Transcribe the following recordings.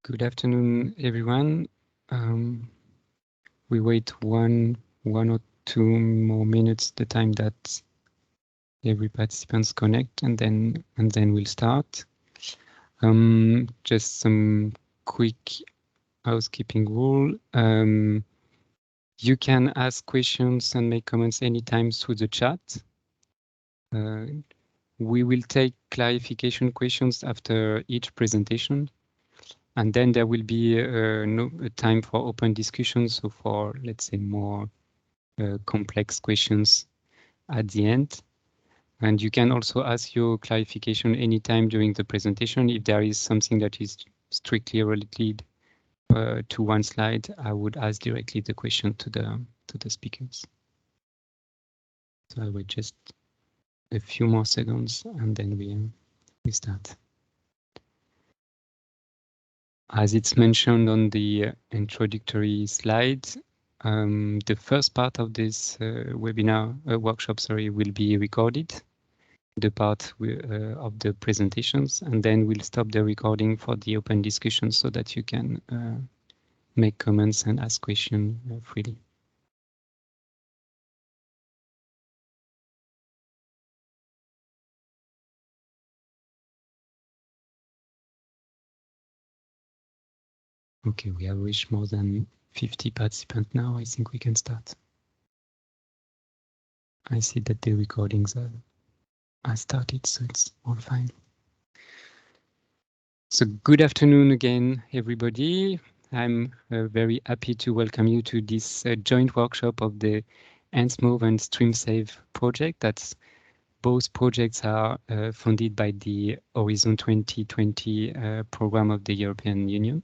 Good afternoon, everyone. We wait one or two more minutes, the time that every participants connect, and then we'll start. Just some quick housekeeping rule. You can ask questions and make comments anytime through the chat. We will take clarification questions after each presentation. And then there will be a time for open discussion, so for, let's say, more complex questions at the end. And you can also ask your clarification anytime during the presentation. If there is something that is strictly related to one slide, I would ask directly the question to the speakers. So I will just a few more seconds and then we start. As it's mentioned on the introductory slide, the first part of this workshop, will be recorded, the part of the presentations, and then we'll stop the recording for the open discussion so that you can make comments and ask questions freely. Okay, we have reached more than 50 participants now. I think we can start. I see that the recordings are started, so it's all fine. So good afternoon again, everybody. I'm very happy to welcome you to this joint workshop of the Ensemble and StreamSave project. That's both projects are funded by the Horizon 2020 program of the European Union.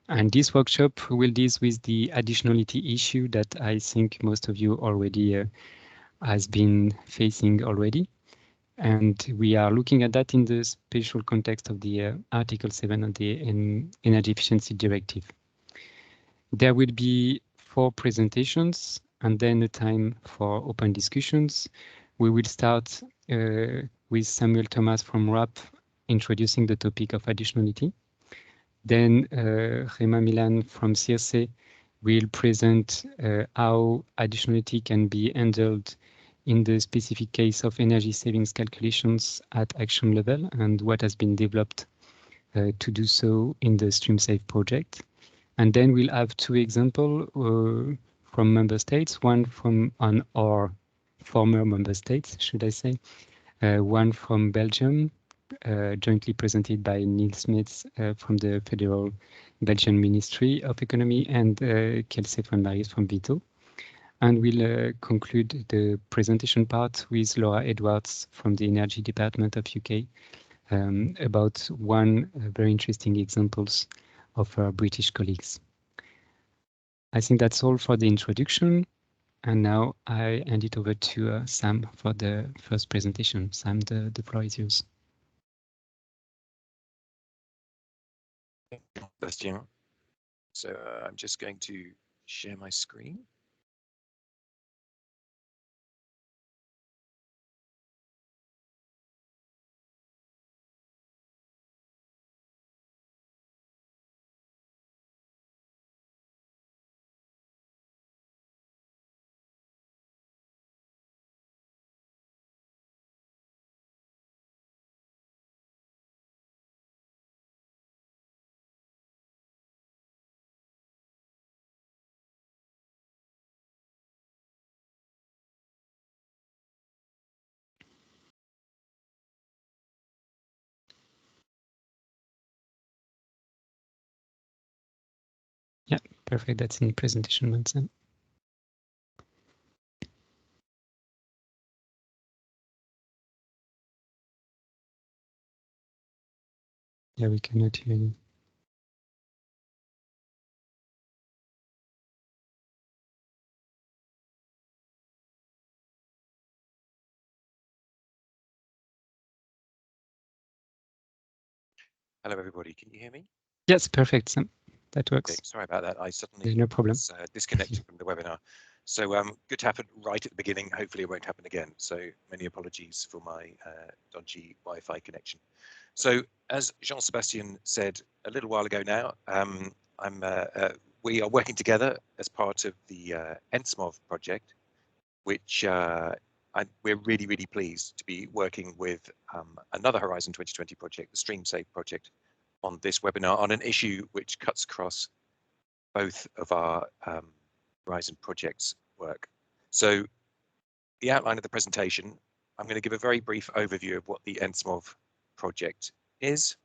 And this workshop will deal with the additionality issue that I think most of you already has been facing already. And we are looking at that in the special context of the Article 7 of the Energy Efficiency Directive. There will be 4 presentations and then a time for open discussions. We will start with Samuel Thomas from RAP introducing the topic of additionality. Then Rema Milan from CIRSE will present how additionality can be handled in the specific case of energy savings calculations at action level and what has been developed to do so in the StreamSave project. And then we'll have 2 examples from member states, one from our former member states, should I say, one from Belgium, jointly presented by Niels Smits from the Federal Belgian Ministry of Economy and Kelsey van Maris from Vito. And we'll conclude the presentation part with Laura Edwards from the Energy Department of UK about one very interesting examples of our British colleagues. I think that's all for the introduction. And now I hand it over to Sam for the first presentation. Sam, the floor is yours. Bastien. So I'm just going to share my screen. Yeah, perfect. That's in presentation mode, Sam. Yeah, we cannot hear you. Hello, everybody. Can you hear me? Yes, perfect, Sam. That works. Okay, sorry about that. I suddenly no problem. was disconnected from the webinar. So good to happen right at the beginning. Hopefully it won't happen again. So many apologies for my dodgy Wi-Fi connection. So as Jean-Sébastien said a little while ago now, we are working together as part of the Ensemble Project, which we're really, really pleased to be working with another Horizon 2020 project, the StreamSafe project, on this webinar on an issue which cuts across both of our Horizon projects work. So the outline of the presentation, I'm going to give a very brief overview of what the Ensemble project is,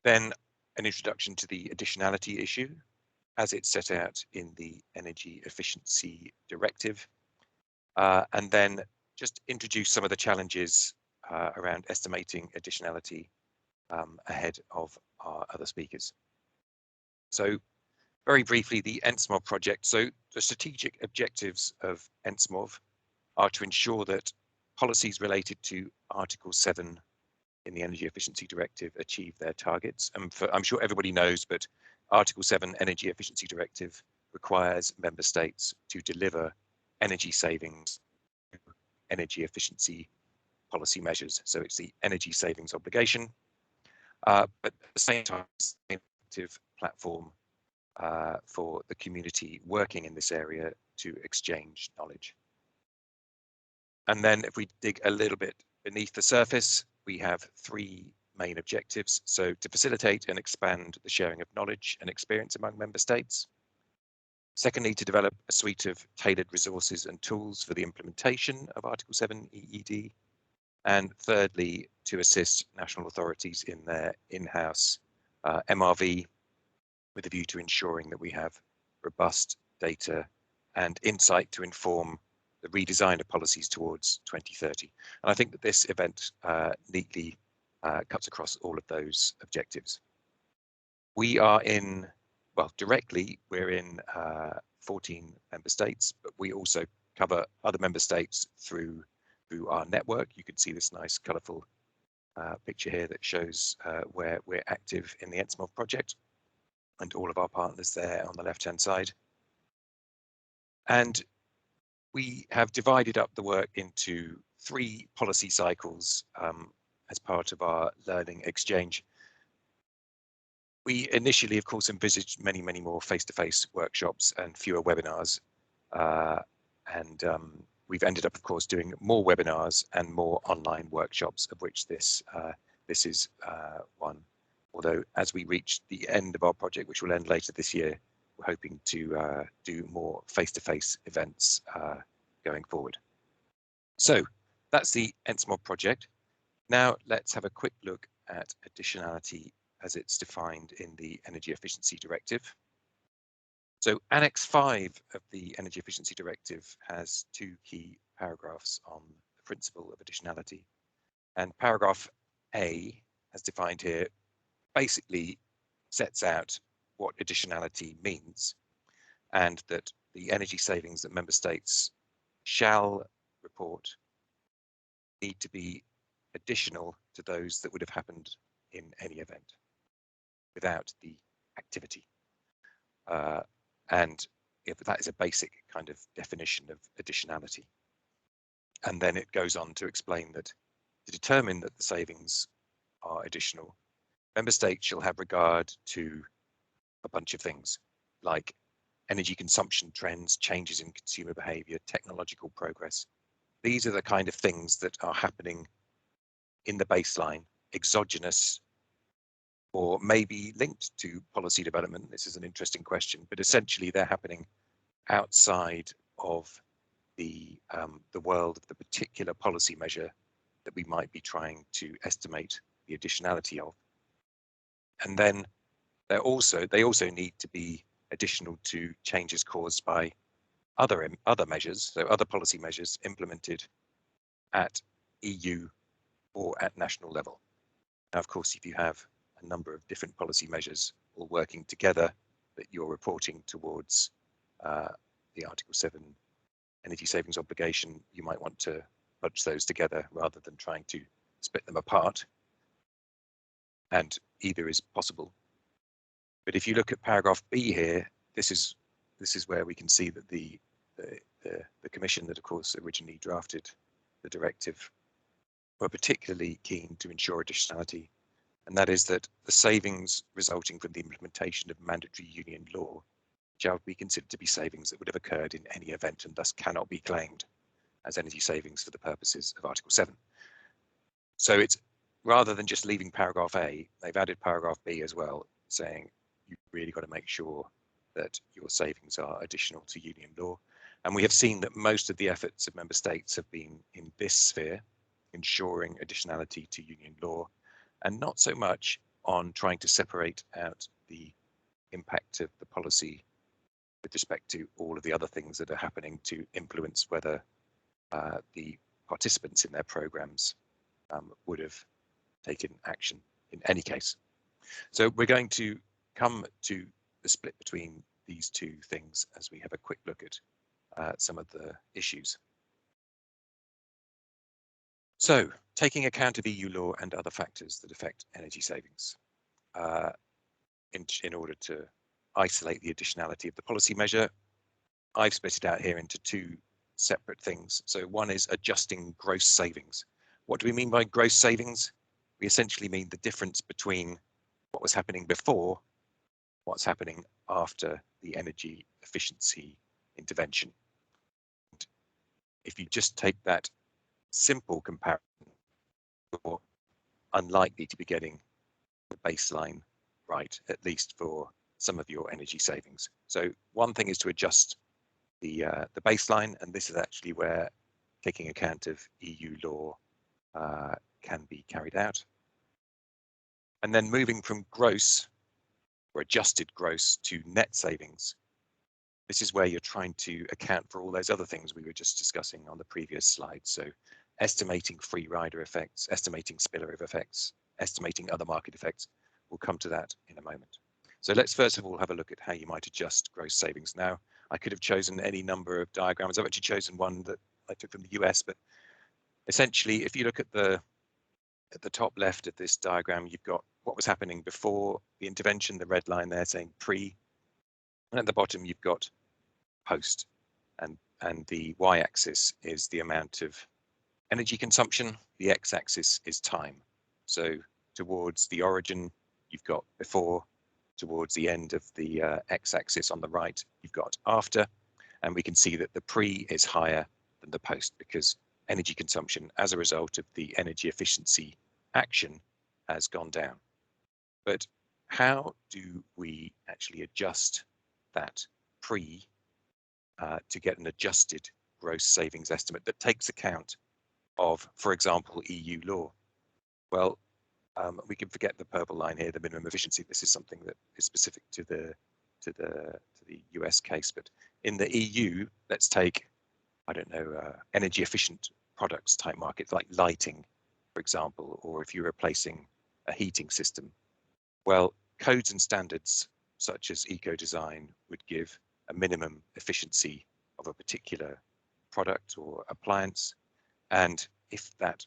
then an introduction to the additionality issue as it's set out in the Energy Efficiency Directive, and then just introduce some of the challenges around estimating additionality ahead of our other speakers. So very briefly, the Ensemble project. So the strategic objectives of Ensemble are to ensure that policies related to Article 7 in the Energy Efficiency Directive achieve their targets. And I'm sure everybody knows, but Article 7 Energy Efficiency Directive requires member states to deliver energy savings, energy efficiency policy measures. So it's the energy savings obligation, but at the same time, it's an active platform for the community working in this area to exchange knowledge. And then if we dig a little bit beneath the surface, we have three main objectives. So to facilitate and expand the sharing of knowledge and experience among member states. Secondly, to develop a suite of tailored resources and tools for the implementation of Article 7 EED. And thirdly, to assist national authorities in their in-house MRV with a view to ensuring that we have robust data and insight to inform the redesign of policies towards 2030. And I think that this event neatly cuts across all of those objectives. We are in, well, directly, we're in 14 member states, but we also cover other member states through our network. You can see this nice colourful picture here that shows where we're active in the Ensemble project and all of our partners there on the left-hand side. And we have divided up the work into three policy cycles as part of our learning exchange. We initially, of course, envisaged many, many more face-to-face workshops and fewer webinars. We've ended up, of course, doing more webinars and more online workshops, of which this is one. Although as we reach the end of our project, which will end later this year, we're hoping to do more face-to-face events going forward. So that's the Ensemble project. Now let's have a quick look at additionality as it's defined in the Energy Efficiency Directive. So Annex 5 of the Energy Efficiency Directive has two key paragraphs on the principle of additionality. And paragraph A, as defined here, basically sets out what additionality means, and that the energy savings that member states shall report need to be additional to those that would have happened in any event without the activity. And if that is a basic kind of definition of additionality. And then it goes on to explain that to determine that the savings are additional, member states shall have regard to a bunch of things like energy consumption trends, changes in consumer behavior, technological progress. These are the kind of things that are happening in the baseline, exogenous, or maybe linked to policy development. This is an interesting question, but essentially they're happening outside of the world of the particular policy measure that we might be trying to estimate the additionality of. And then they also need to be additional to changes caused by other measures, so other policy measures implemented at EU or at national level. Now, of course, if you have a number of different policy measures all working together that you're reporting towards the Article 7 energy savings obligation, you might want to bunch those together rather than trying to split them apart. And either is possible. But if you look at paragraph B here, this is where we can see that the the Commission that, of course, originally drafted the directive were particularly keen to ensure additionality, and that is that the savings resulting from the implementation of mandatory union law shall be considered to be savings that would have occurred in any event and thus cannot be claimed as energy savings for the purposes of Article 7. So it's rather than just leaving paragraph A, they've added paragraph B as well, saying you've really got to make sure that your savings are additional to union law. And we have seen that most of the efforts of member states have been in this sphere, ensuring additionality to union law, and not so much on trying to separate out the impact of the policy with respect to all of the other things that are happening to influence whether the participants in their programs would have taken action in any case. So we're going to come to the split between these two things as we have a quick look at some of the issues. So, taking account of EU law and other factors that affect energy savings in order to isolate the additionality of the policy measure, I've split it out here into two separate things. So one is adjusting gross savings. What do we mean by gross savings? We essentially mean the difference between what was happening before, what's happening after the energy efficiency intervention. And if you just take that simple comparison, you're unlikely to be getting the baseline right, at least for some of your energy savings. So one thing is to adjust the baseline, and this is actually where taking account of EU law can be carried out. And then moving from gross or adjusted gross to net savings. This is where you're trying to account for all those other things we were just discussing on the previous slide. So estimating free rider effects, estimating spillover effects, estimating other market effects. We'll come to that in a moment. So let's first of all have a look at how you might adjust gross savings. Now, I could have chosen any number of diagrams. I've actually chosen one that I took from the US, but essentially, if you look at the top left of this diagram, you've got what was happening before the intervention, the red line there saying pre, and at the bottom you've got post, and the y-axis is the amount of energy consumption, the x-axis is time. So towards the origin, you've got before, towards the end of the x-axis on the right, you've got after, and we can see that the pre is higher than the post because energy consumption as a result of the energy efficiency action has gone down. But how do we actually adjust that pre to get an adjusted gross savings estimate that takes account of, for example, EU law? Well, we can forget the purple line here, the minimum efficiency. This is something that is specific to the US case, but in the EU, let's take, I don't know, energy efficient products type markets like lighting, for example, or if you're replacing a heating system. Well, codes and standards such as eco-design would give a minimum efficiency of a particular product or appliance, and if that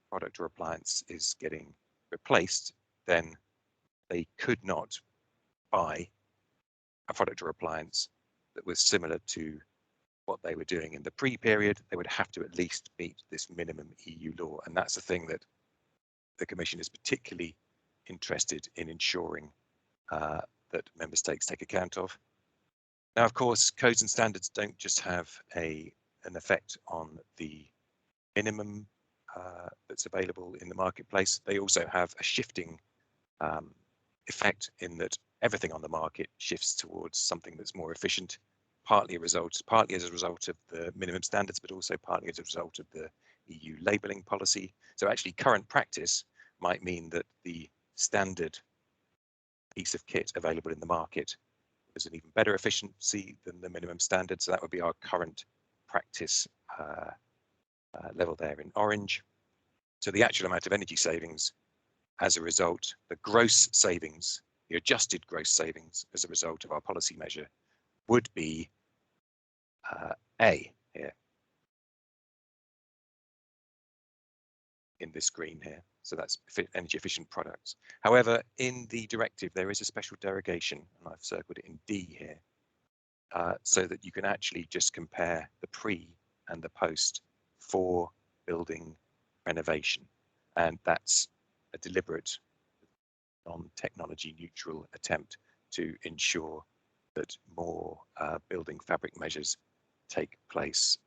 product or appliance is getting replaced, then they could not buy a product or appliance that was similar to what they were doing in the pre-period. They would have to at least meet this minimum EU law, and that's the thing that the Commission is particularly interested in ensuring that member states take account of. Now, of course, codes and standards don't just have an effect on the minimum that's available in the marketplace. They also have a shifting effect in that everything on the market shifts towards something that's more efficient, partly as a result of the minimum standards, but also partly as a result of the EU labelling policy. So actually current practice might mean that the standard piece of kit available in the market is an even better efficiency than the minimum standard. So that would be our current practice level there in orange. So the actual amount of energy savings as a result, the gross savings, the adjusted gross savings as a result of our policy measure would be A here in this green here. So that's energy efficient products. However, in the directive, there is a special derogation, and I've circled it in D here. so that you can actually just compare the pre and the post for building renovation. And that's a deliberate, non-technology neutral attempt to ensure that more building fabric measures take place,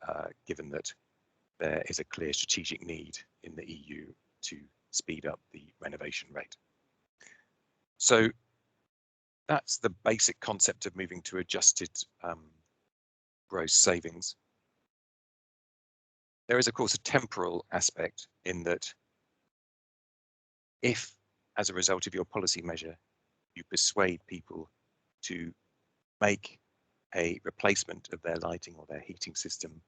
given that there is a clear strategic need in the EU to speed up the renovation rate. So that's the basic concept of moving to adjusted gross savings. There is, of course, a temporal aspect in that if, as a result of your policy measure, you persuade people to make a replacement of their lighting or their heating system,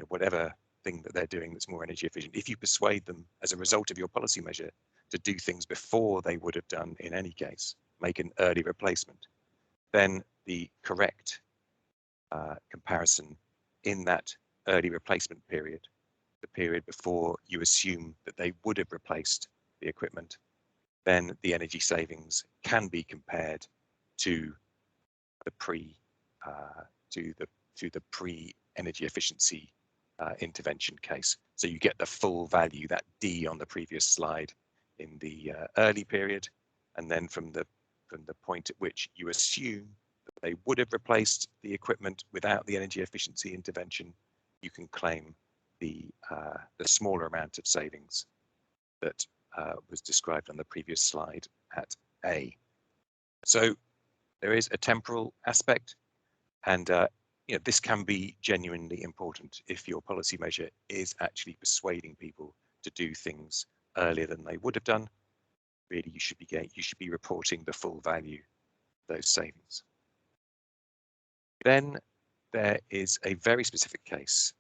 whatever thing that they're doing that's more energy efficient, if you persuade them as a result of your policy measure to do things before they would have done in any case, make an early replacement, then the correct comparison in that early replacement period, the period before you assume that they would have replaced the equipment, then the energy savings can be compared to the pre-energy efficiency intervention case. So you get the full value, that D on the previous slide, in the early period, and then from the point at which you assume that they would have replaced the equipment without the energy efficiency intervention, you can claim the smaller amount of savings that was described on the previous slide at A. So there is a temporal aspect, and this can be genuinely important if your policy measure is actually persuading people to do things earlier than they would have done. Really, you should be reporting the full value of those savings. Then there is a very specific case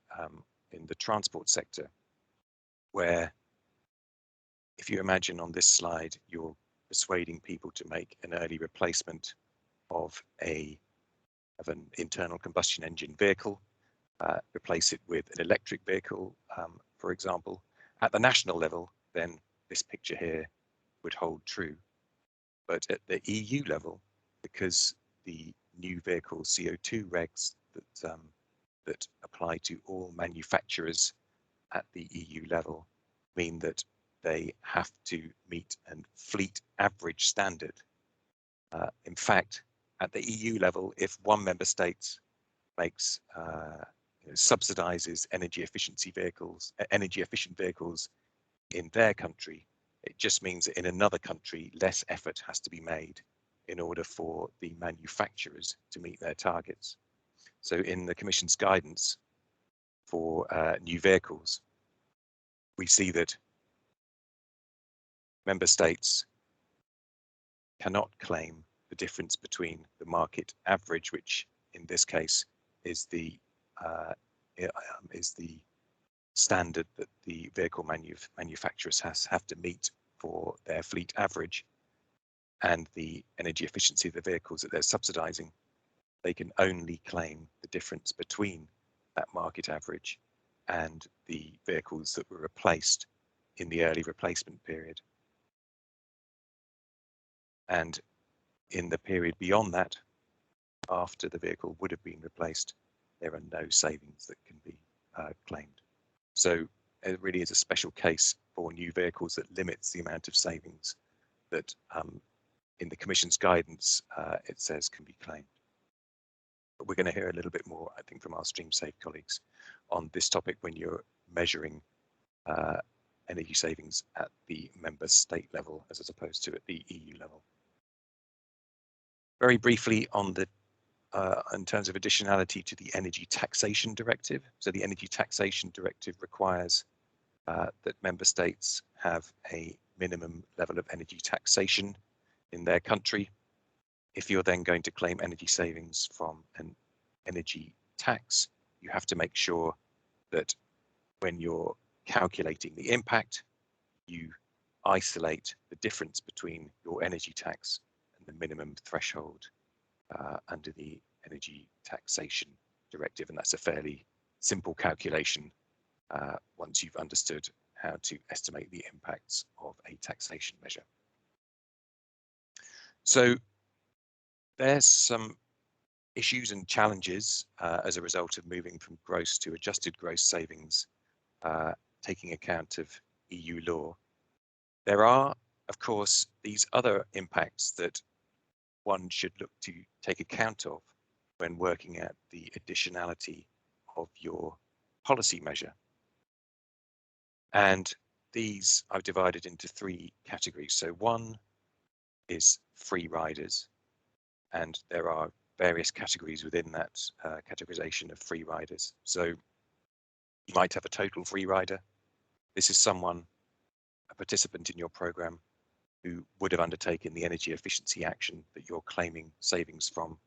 in the transport sector where, if you imagine on this slide, you're persuading people to make an early replacement of an internal combustion engine vehicle, replace it with an electric vehicle, for example. At the national level, then this picture here would hold true. But at the EU level, because the new vehicle CO2 regs that apply to all manufacturers at the EU level mean that they have to meet a fleet average standard. In fact, at the EU level, if one member state makes subsidizes energy efficient vehicles in their country, it just means that in another country, less effort has to be made in order for the manufacturers to meet their targets. So in the Commission's guidance for new vehicles, we see that member states cannot claim the difference between the market average, which in this case is the standard that the vehicle manufacturers have to meet for their fleet average, and the energy efficiency of the vehicles that they're subsidizing. They can only claim the difference between that market average and the vehicles that were replaced in the early replacement period. And in the period beyond that, after the vehicle would have been replaced, there are no savings that can be claimed. So it really is a special case for new vehicles that limits the amount of savings that in the Commission's guidance it says can be claimed. But we're going to hear a little bit more, I think, from our StreamSafe colleagues on this topic when you're measuring energy savings at the member state level as opposed to at the EU level. Very briefly on the in terms of additionality to the Energy Taxation Directive. So the Energy Taxation Directive requires that member states have a minimum level of energy taxation in their country. If you're then going to claim energy savings from an energy tax, you have to make sure that when you're calculating the impact, you isolate the difference between your energy tax and the minimum threshold under the Energy Taxation Directive. And that's a fairly simple calculation once you've understood how to estimate the impacts of a taxation measure. So there's some issues and challenges as a result of moving from gross to adjusted gross savings, taking account of EU law. There are, of course, these other impacts that one should look to take account of when working at the additionality of your policy measure. And these I've divided into 3 categories. So one is free riders, and there are various categories within that categorization of free riders. So you might have a total free rider. This is someone, a participant in your program, who would have undertaken the energy efficiency action that you're claiming savings from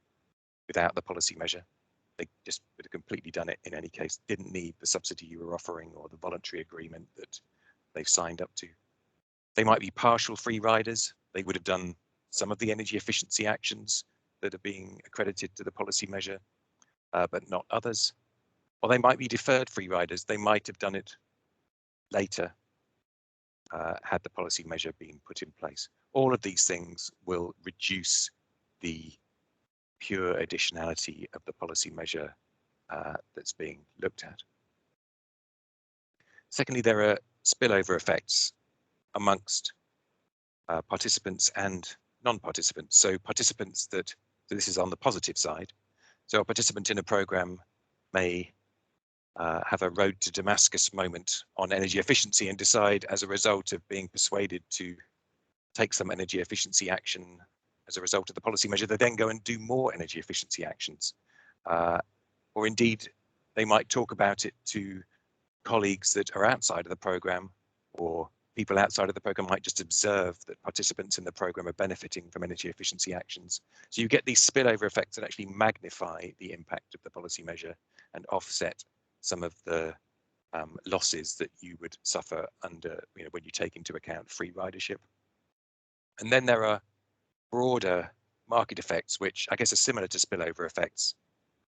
without the policy measure. They just would have completely done it in any case, didn't need the subsidy you were offering or the voluntary agreement that they've signed up to. They might be partial free riders. They would have done some of the energy efficiency actions that are being accredited to the policy measure, but not others. Or they might be deferred free riders. They might have done it later, had the policy measure been put in place. All of these things will reduce the pure additionality of the policy measure that's being looked at. Secondly, there are spillover effects amongst participants and non-participants. So participants that, so this is on the positive side. So a participant in a program may have a road to Damascus moment on energy efficiency and decide, as a result of being persuaded to take some energy efficiency action as a result of the policy measure, they then go and do more energy efficiency actions. Or indeed, they might talk about it to colleagues that are outside of the program, or people outside of the program might just observe that participants in the program are benefiting from energy efficiency actions. So you get these spillover effects that actually magnify the impact of the policy measure and offset some of the losses that you would suffer under, when you take into account free ridership. And then there are broader market effects, which I guess are similar to spillover effects,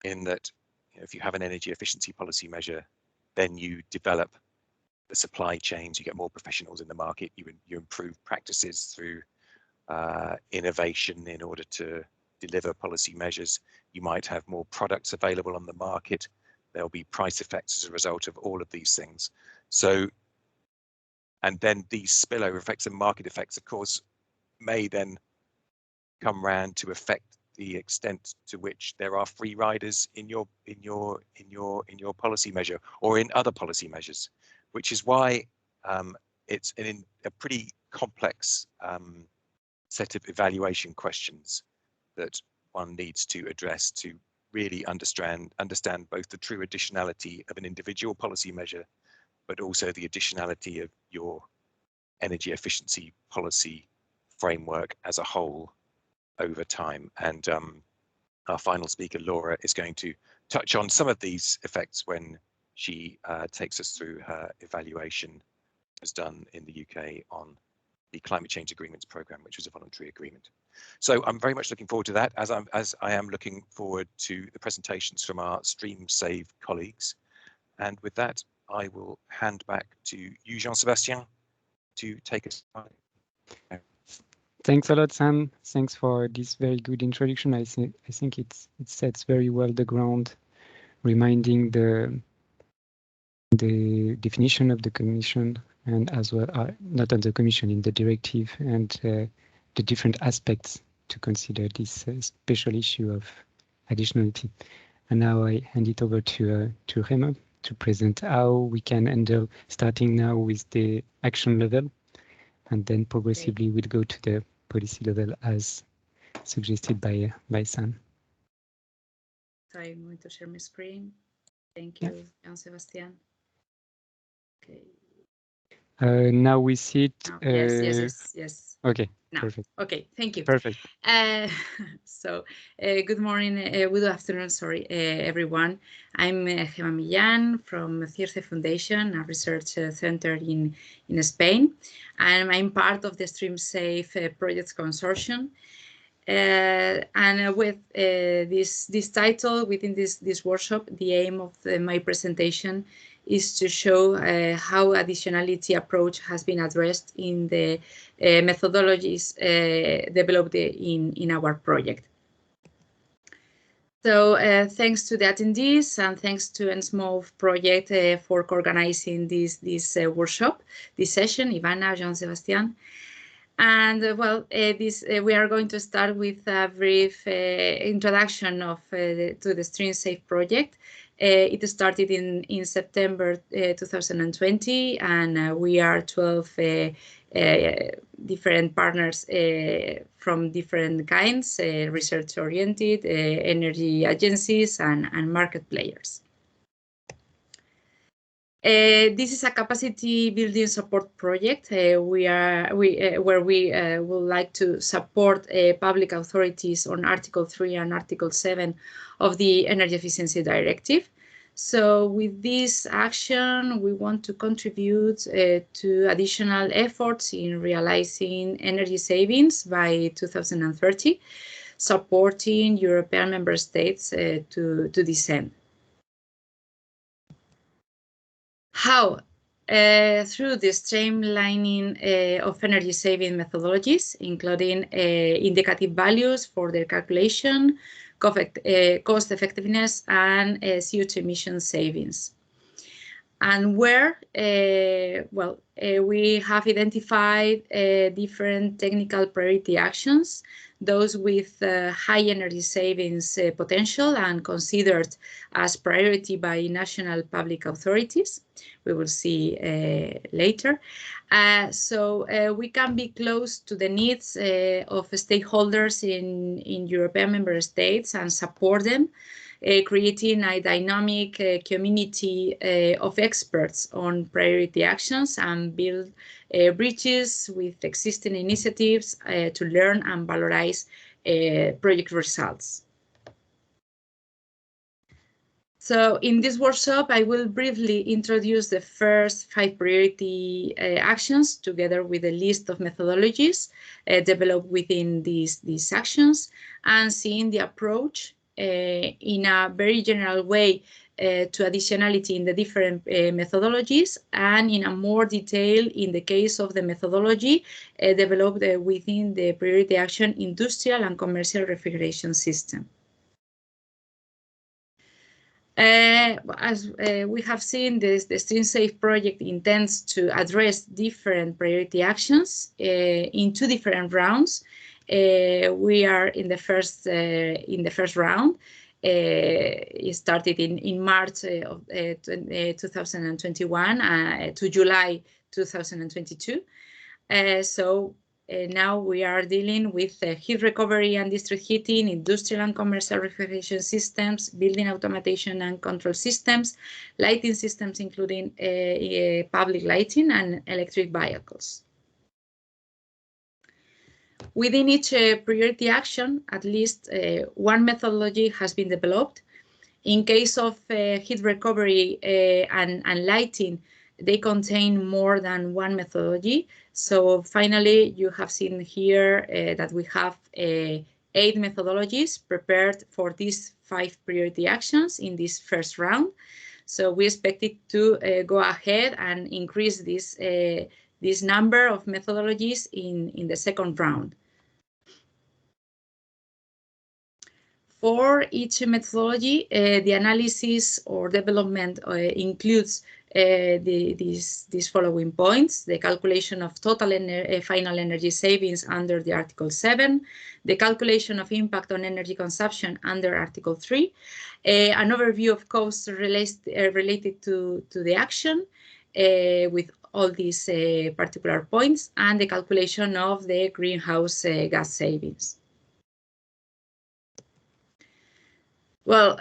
in that if you have an energy efficiency policy measure, then you develop the supply chains, you get more professionals in the market, you improve practices through innovation in order to deliver policy measures. You might have more products available on the market. There'll be price effects as a result of all of these things. So, and then these spillover effects and market effects, of course, may then come round to affect the extent to which there are free riders in your policy measure or in other policy measures, which is why it's a pretty complex set of evaluation questions that one needs to address to really understand both the true additionality of an individual policy measure, but also the additionality of your energy efficiency policy framework as a whole over time. And our final speaker, Laura, is going to touch on some of these effects when she takes us through her evaluation as done in the UK on the Climate Change Agreements Programme, which was a voluntary agreement. So I'm very much looking forward to that, as I am looking forward to the presentations from our StreamSave colleagues. And with that, I will hand back to you, Jean-Sébastien, to take us on. Thanks a lot, Sam. Thanks for this very good introduction. I think it sets very well the ground, reminding the definition of the Commission, and as well, not on the Commission, in the Directive, and the different aspects to consider this special issue of additionality. And now I hand it over to Rema to present how we can handle, starting now with the action level, and then progressively we'll go to the policy level as suggested by Sam. So I'm going to share my screen. Thank you, Jean-Sébastien. Okay. Now we see it. Yes. Okay, now. Perfect. Okay, thank you. Perfect. So, good morning, good afternoon, sorry, everyone. I'm Gemma Millán from CIRCE Foundation, a research center in Spain, and I'm part of the StreamSafe Projects Consortium. And with this title, within this workshop, the aim of my presentation is to show how additionality approach has been addressed in the methodologies developed in our project. So thanks to the attendees and thanks to Ensemble Project for organizing this workshop, this session, Ivana, Jean-Sebastian. And we are going to start with a brief introduction to the Stream Safe project. It started in September 2020, and we are 12 different partners from different kinds, research-oriented, energy agencies, and market players. This is a capacity building support project where we would like to support public authorities on Article 3 and Article 7 of the Energy Efficiency Directive. So with this action, we want to contribute to additional efforts in realizing energy savings by 2030, supporting European member states to this end. How? Through the streamlining of energy saving methodologies, including indicative values for their calculation, cost effectiveness, and CO2 emission savings. And where, we have identified different technical priority actions, those with high energy savings potential and considered as priority by national public authorities. We will see later. So we can be close to the needs of stakeholders in European member states and support them, creating a dynamic community of experts on priority actions and build bridges with existing initiatives to learn and valorize project results. So in this workshop, I will briefly introduce the first 5 priority actions together with a list of methodologies developed within these actions, and seeing the approach in a very general way to additionality in the different methodologies, and in a more detail in the case of the methodology developed within the priority action industrial and commercial refrigeration system. As we have seen, the Stream Safe project intends to address different priority actions in 2 different rounds. We are in the first round. It started in March of 2021 to July 2022. Now we are dealing with heat recovery and district heating, industrial and commercial refrigeration systems, building automation and control systems, lighting systems, including public lighting, and electric vehicles. Within each priority action, at least one methodology has been developed. In case of heat recovery and lighting, they contain more than one methodology. So finally, you have seen here that we have 8 methodologies prepared for these 5 priority actions in this first round. So we expect it to go ahead and increase this number of methodologies in the second round. For each methodology, the analysis or development includes these following points: the calculation of total final energy savings under the Article 7, the calculation of impact on energy consumption under Article 3, an overview of costs related to the action with all these particular points, and the calculation of the greenhouse gas savings. Well,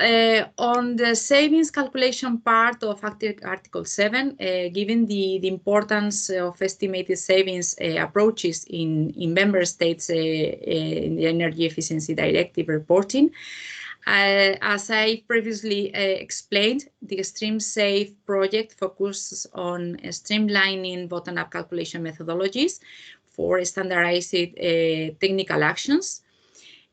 on the savings calculation part of Article 7, given the importance of estimated savings approaches in member states in the Energy Efficiency Directive reporting, as I previously explained, the Stream Safe project focuses on streamlining bottom-up calculation methodologies for standardized technical actions.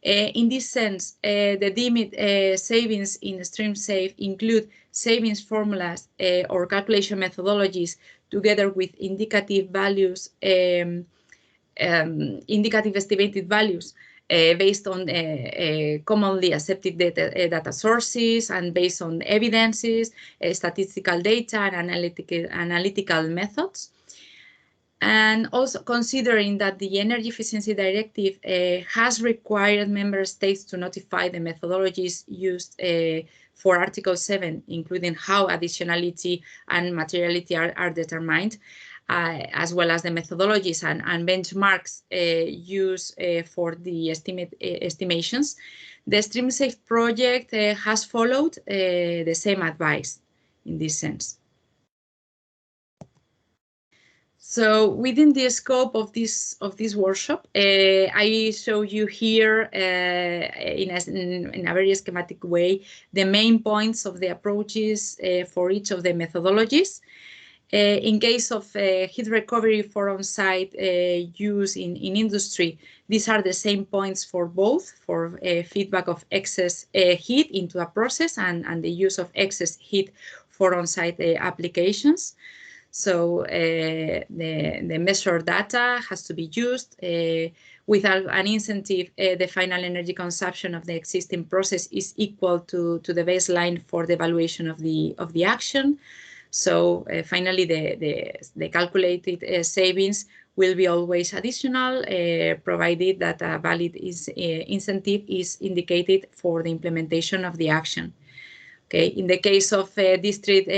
In this sense, the deemed savings in Stream Safe include savings formulas or calculation methodologies together with indicative values, indicative estimated values based on commonly accepted data sources and based on evidences, statistical data, and analytical methods. And also considering that the Energy Efficiency Directive has required member states to notify the methodologies used for Article 7, including how additionality and materiality are determined, as well as the methodologies and benchmarks used for the estimations. The StreamSafe project has followed the same advice in this sense. So within the scope of this workshop, I show you here in a very schematic way the main points of the approaches for each of the methodologies. In case of heat recovery for on-site use in industry, these are the same points for both, for feedback of excess heat into a process and the use of excess heat for on-site applications. So the measured data has to be used. Without an incentive, the final energy consumption of the existing process is equal to the baseline for the evaluation of the action. So finally, the calculated savings will be always additional, provided that a valid incentive is indicated for the implementation of the action. Okay, in the case of district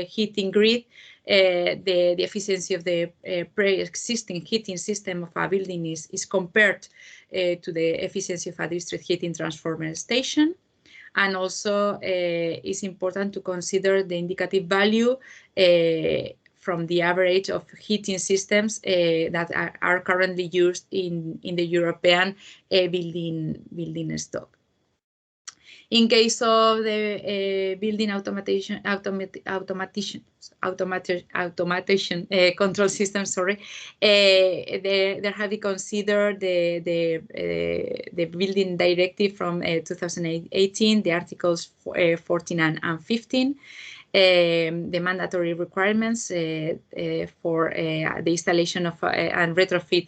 heating grid, the efficiency of the pre-existing heating system of a building is compared to the efficiency of a district heating transformer station. And also it's important to consider the indicative value from the average of heating systems that are currently used in the European building stock. In case of the building automation control system, sorry, there have been considered the building directive from 2018, the articles 14 and 15. The mandatory requirements for the installation of and retrofit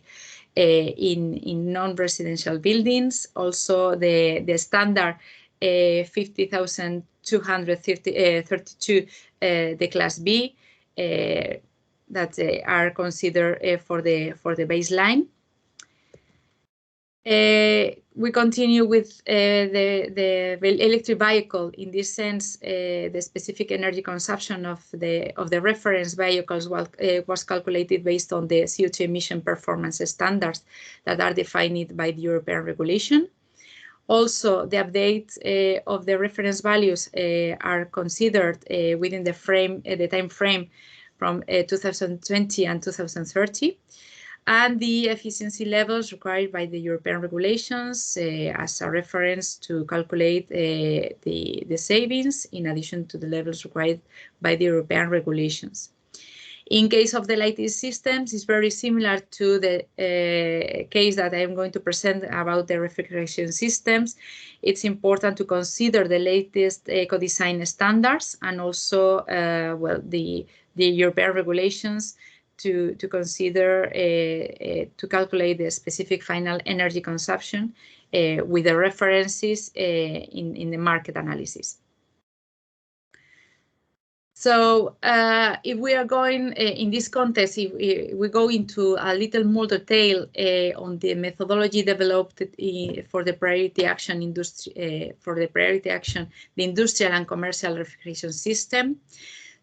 in non-residential buildings. Also, the standard 50,232, the Class B, that are considered for the baseline. We continue with the electric vehicle. In this sense, the specific energy consumption of the reference vehicles was calculated based on the CO2 emission performance standards that are defined by the European regulation. Also, the update of the reference values are considered within the time frame from 2020 and 2030. And the efficiency levels required by the European regulations as a reference to calculate the savings in addition to the levels required by the European regulations. In case of the lighting systems, it's very similar to the case that I am going to present about the refrigeration systems. It's important to consider the latest eco-design standards and also well, the European regulations to consider to calculate the specific final energy consumption with the references in the market analysis. So if we are going in this context, if we go into a little more detail on the methodology developed for the priority action industry, the industrial and commercial refrigeration system.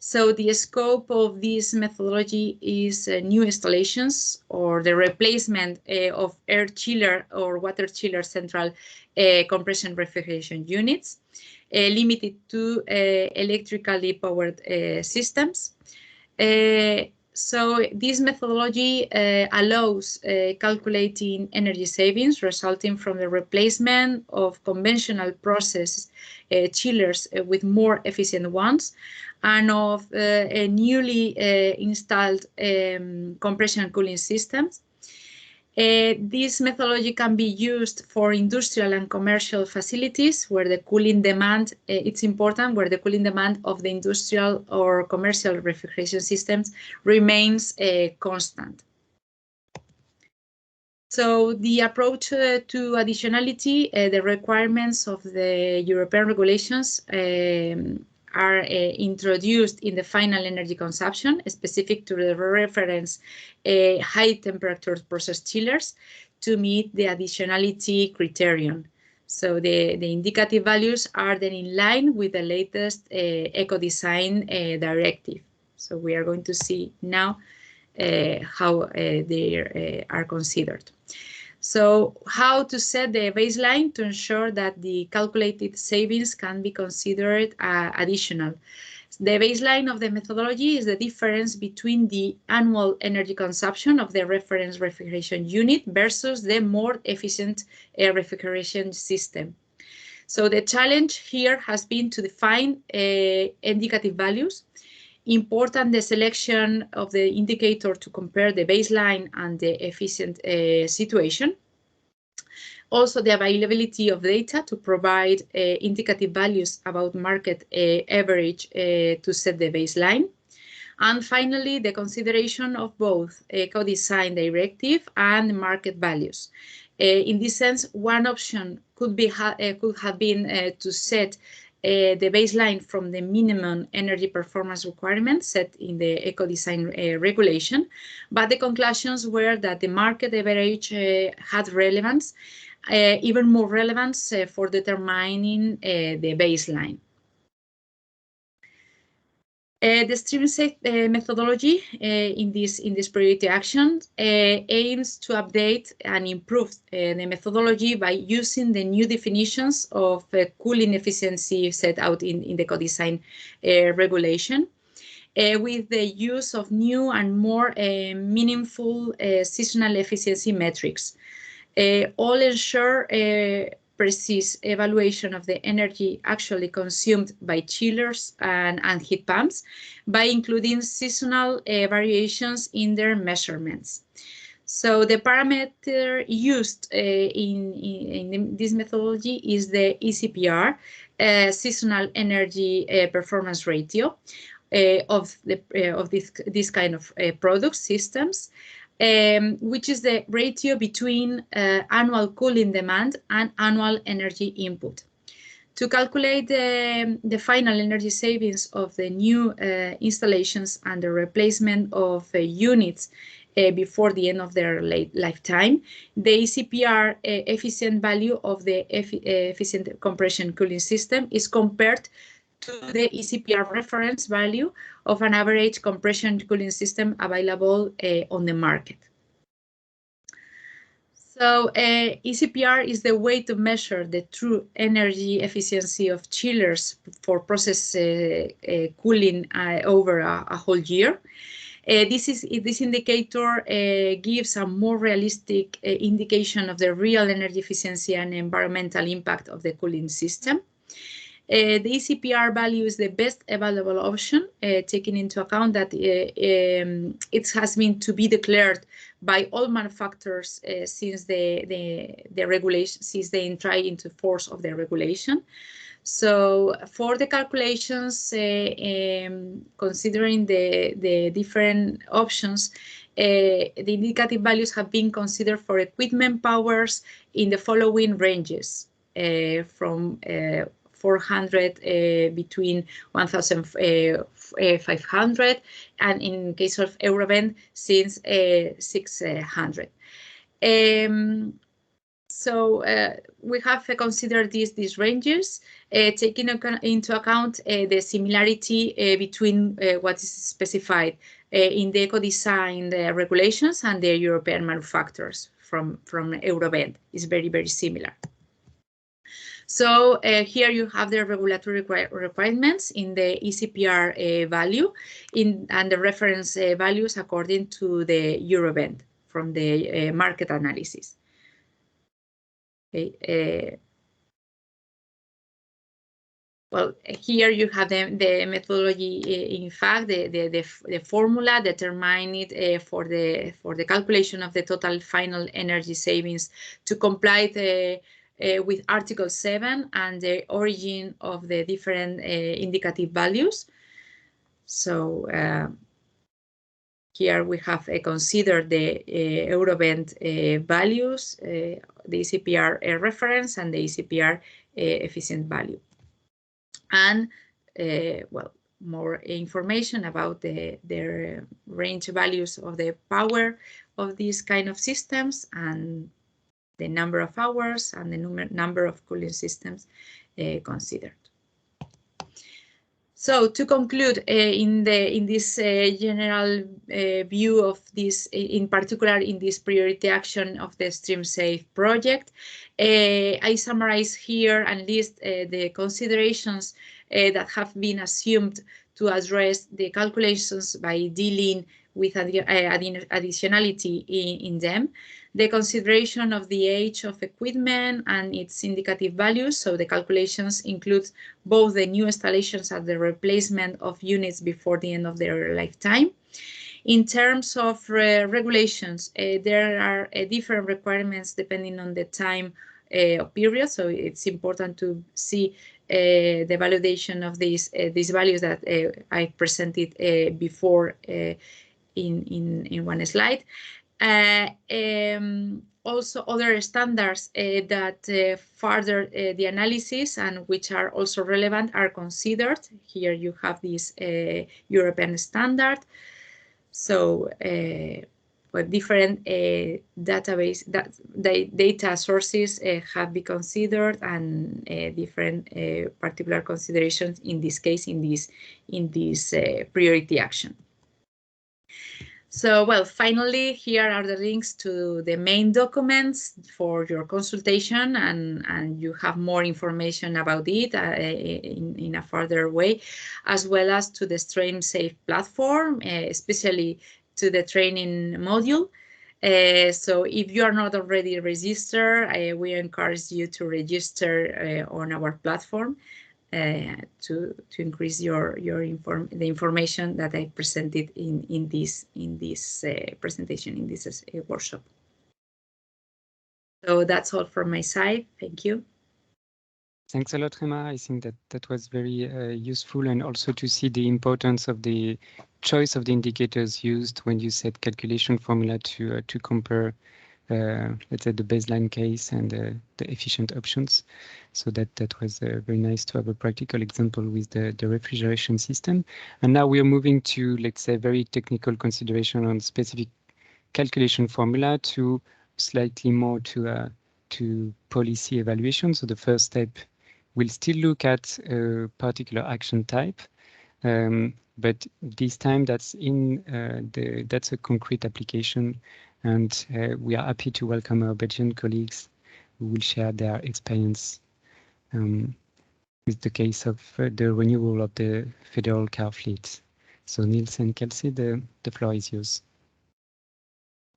So the scope of this methodology is new installations or the replacement of air chiller or water chiller central compression refrigeration units, limited to electrically powered systems. So this methodology allows calculating energy savings resulting from the replacement of conventional process chillers with more efficient ones and of newly installed compression cooling systems. This methodology can be used for industrial and commercial facilities where the cooling demand, it's important, where the cooling demand of the industrial or commercial refrigeration systems remains constant. So the approach to additionality, the requirements of the European regulations are introduced in the final energy consumption, specific to the reference high temperature process chillers to meet the additionality criterion. So the indicative values are then in line with the latest eco-design directive. So we are going to see now how they are considered. So how to set the baseline to ensure that the calculated savings can be considered additional. The baseline of the methodology is the difference between the annual energy consumption of the reference refrigeration unit versus the more efficient refrigeration system. So the challenge here has been to define indicative values. Important the selection of the indicator to compare the baseline and the efficient situation. Also, the availability of data to provide indicative values about market average to set the baseline. And finally, the consideration of both eco-design directive and market values. In this sense, one option could have been to set the baseline from the minimum energy performance requirements set in the eco-design regulation, but the conclusions were that the market average had relevance, even more relevance for determining the baseline. The stream safe methodology in this priority action aims to update and improve the methodology by using the new definitions of cooling efficiency set out in the co-design regulation, with the use of new and more meaningful seasonal efficiency metrics. All ensure precise evaluation of the energy actually consumed by chillers and heat pumps by including seasonal variations in their measurements. So the parameter used in this methodology is the ECPR, seasonal energy performance ratio of this kind of product systems. Which is the ratio between annual cooling demand and annual energy input. To calculate the final energy savings of the new installations and the replacement of units before the end of their lifetime, the ECPR efficient value of the efficient compression cooling system is compared to the ECPR reference value of an average compression cooling system available on the market. So ECPR is the way to measure the true energy efficiency of chillers for process cooling over a whole year. This indicator gives a more realistic indication of the real energy efficiency and environmental impact of the cooling system. The ECPR value is the best available option, taking into account that it has been to be declared by all manufacturers since the regulation, since the entry into force of the regulation. So for the calculations, considering the different options, the indicative values have been considered for equipment powers in the following ranges from 400 between 1,500 and in case of Eurovent since 600. So we have considered these ranges, taking into account the similarity between what is specified in the eco-design regulations and the European manufacturers from Eurovent. Is very, very similar. So here you have the regulatory requirements in the ECPR value and the reference values according to the Eurovent from the market analysis. Okay, well, here you have the methodology. In fact, the formula determined for the calculation of the total final energy savings to comply with Article 7 and the origin of the different indicative values. So Here we have considered the Eurovent values, the ECPR reference, and the ECPR efficient value. And well, more information about their range values of the power of these kind of systems, and the number of hours and the number of cooling systems considered. So to conclude, in this general view of this, in particular in this priority action of the StreamSafe project, I summarize here and list the considerations that have been assumed to address the calculations by dealing with additionality in them. The consideration of the age of equipment and its indicative values. So the calculations include both the new installations and the replacement of units before the end of their lifetime. In terms of regulations, there are different requirements depending on the time period. So it's important to see the validation of these values that I presented before in one slide. Also other standards that further the analysis and which are also relevant are considered. Here you have this European standard. So with different database data sources have been considered, and different particular considerations in this case in this priority action. So, well, finally, here are the links to the main documents for your consultation, and you have more information about it in a further way, as well as to the StreamSafe platform, especially to the training module. So if you are not already registered, we encourage you to register on our platform. To increase the information that I presented in this presentation, in this workshop. So that's all from my side. Thank you. Thanks a lot, Rema. I think that was very useful, and also to see the importance of the choice of the indicators used when you set calculation formula to compare let's say the baseline case and the efficient options. So that was very nice to have a practical example with the refrigeration system. And now we are moving to, let's say, very technical consideration on specific calculation formula to slightly more to policy evaluation. So the first step will still look at a particular action type, but this time that's that's a concrete application. And we are happy to welcome our Belgian colleagues who will share their experience with the case of the renewal of the federal car fleet. So Niels and Kelsey, the floor is yours.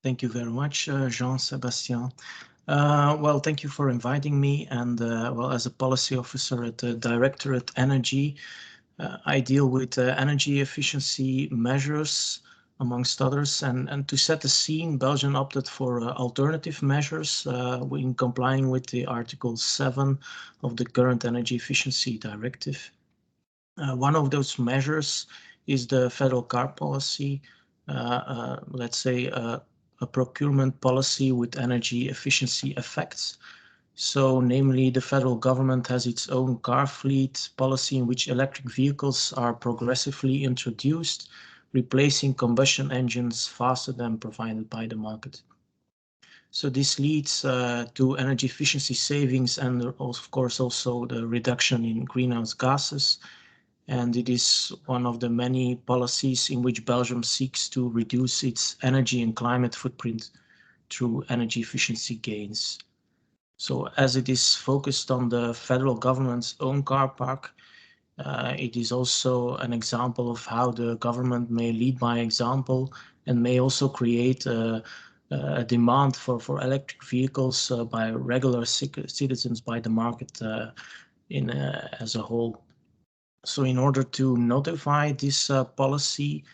Thank you very much, Jean-Sébastien. Well, thank you for inviting me. And well, as a policy officer at the Directorate Energy, I deal with energy efficiency measures, amongst others. And to set the scene, Belgium opted for alternative measures in complying with the Article 7 of the current Energy Efficiency Directive. One of those measures is the federal car policy, let's say a procurement policy with energy efficiency effects. So namely, the federal government has its own car fleet policy in which electric vehicles are progressively introduced, replacing combustion engines faster than provided by the market. So this leads to energy efficiency savings and of course also the reduction in greenhouse gases. And it is one of the many policies in which Belgium seeks to reduce its energy and climate footprint through energy efficiency gains. So as it is focused on the federal government's own car park, it is also an example of how the government may lead by example and may also create a demand for electric vehicles by regular citizens, by the market as a whole. So in order to notify this policy,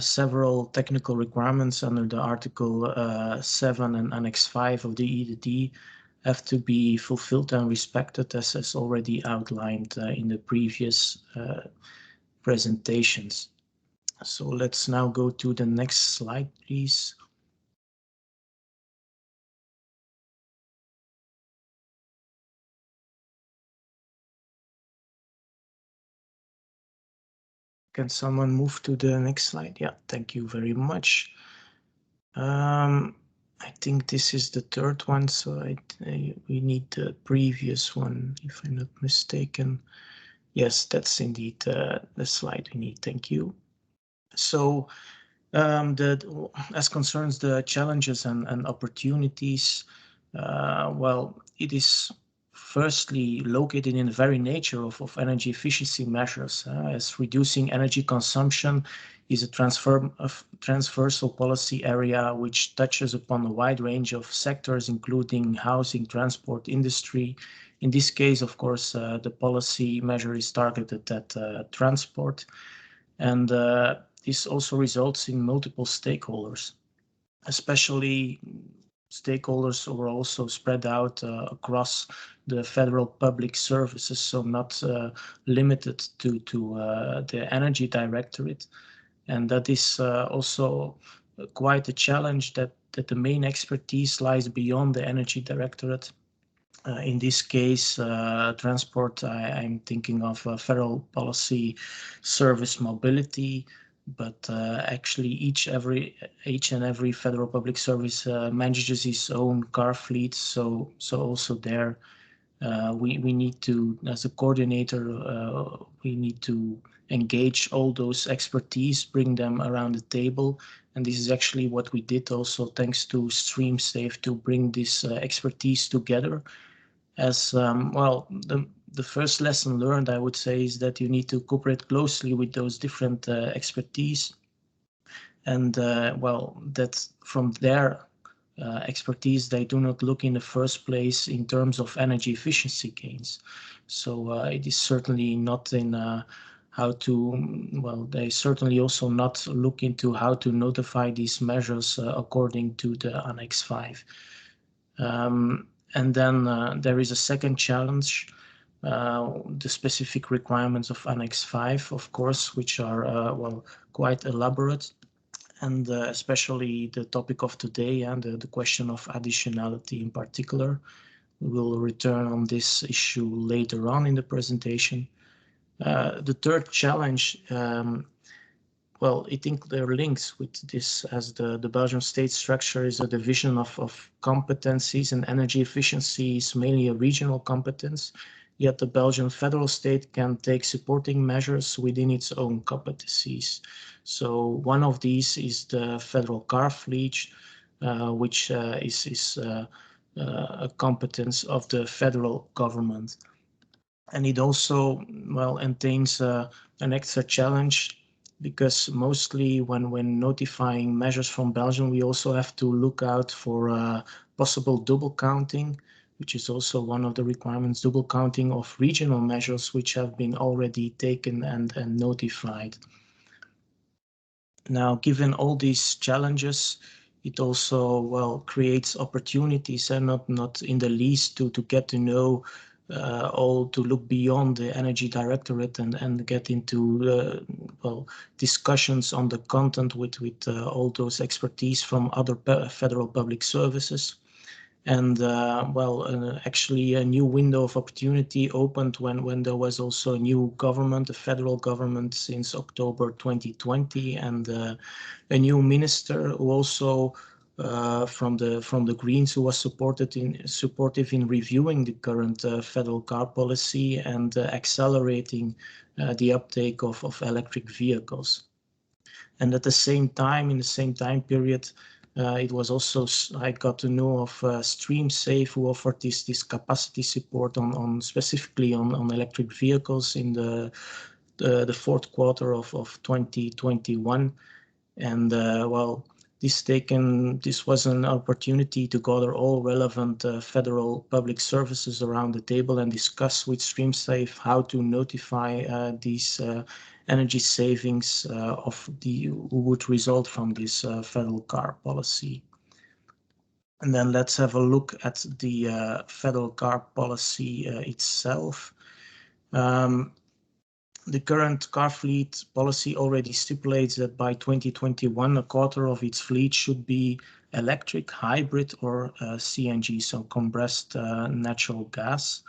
several technical requirements under the Article 7 and Annex 5 of the EED have to be fulfilled and respected, as already outlined in the previous presentations. So let's now go to the next slide, please. Can someone move to the next slide? Yeah, thank you very much. I think this is the third one, so we need the previous one, if I'm not mistaken. Yes, that's indeed the slide we need. Thank you. So, as concerns the challenges and opportunities, well, it is firstly located in the very nature of energy efficiency measures, as reducing energy consumption is a transversal policy area which touches upon a wide range of sectors, including housing, transport, industry. In this case, of course, the policy measure is targeted at transport, and this also results in multiple stakeholders, especially stakeholders who are also spread out across the federal public services, so not limited to the Energy Directorate. And that is also quite a challenge, that the main expertise lies beyond the Energy Directorate. In this case, transport, I'm thinking of federal policy service mobility, but actually each and every federal public service manages its own car fleet. So also there, we need to, as a coordinator, we need to engage all those expertise, bring them around the table. And this is actually what we did also, thanks to StreamSafe, to bring this expertise together. As well, the first lesson learned, I would say, is that you need to cooperate closely with those different expertise, and well, that from their expertise, they do not look in the first place in terms of energy efficiency gains. So it is certainly not in how to, well, they certainly also not look into how to notify these measures according to the Annex 5. And then there is a second challenge, the specific requirements of Annex 5, of course, which are, well, quite elaborate. And especially the topic of today, and the question of additionality in particular. We will return on this issue later on in the presentation. The third challenge, well, I think there are links with this, as the Belgian state structure is a division of competencies, and energy efficiency is mainly a regional competence. Yet the Belgian federal state can take supporting measures within its own competencies. So one of these is the federal car fleet, which is a competence of the federal government. And it also, well, entails an extra challenge, because mostly when notifying measures from Belgium, we also have to look out for possible double counting, which is also one of the requirements, double counting of regional measures which have been already taken and notified. Now, given all these challenges, it also, well, creates opportunities, and not in the least to get to know all, to look beyond the Energy Directorate and get into well, discussions on the content with all those expertise from other federal public services. And well, actually a new window of opportunity opened when there was also a new government, a federal government, since October 2020, and a new minister who also from the Greens, who was supportive in reviewing the current federal car policy and accelerating the uptake of electric vehicles. And at the same time, in the same time period, it was also, I got to know of StreamSafe, who offered this capacity support on specifically on electric vehicles in the fourth quarter of 2021. And well, this was an opportunity to gather all relevant federal public services around the table and discuss with StreamSafe how to notify these energy savings who would result from this federal car policy. And then let's have a look at the federal car policy itself. The current car fleet policy already stipulates that by 2021, a quarter of its fleet should be electric, hybrid, or CNG, so compressed natural gas.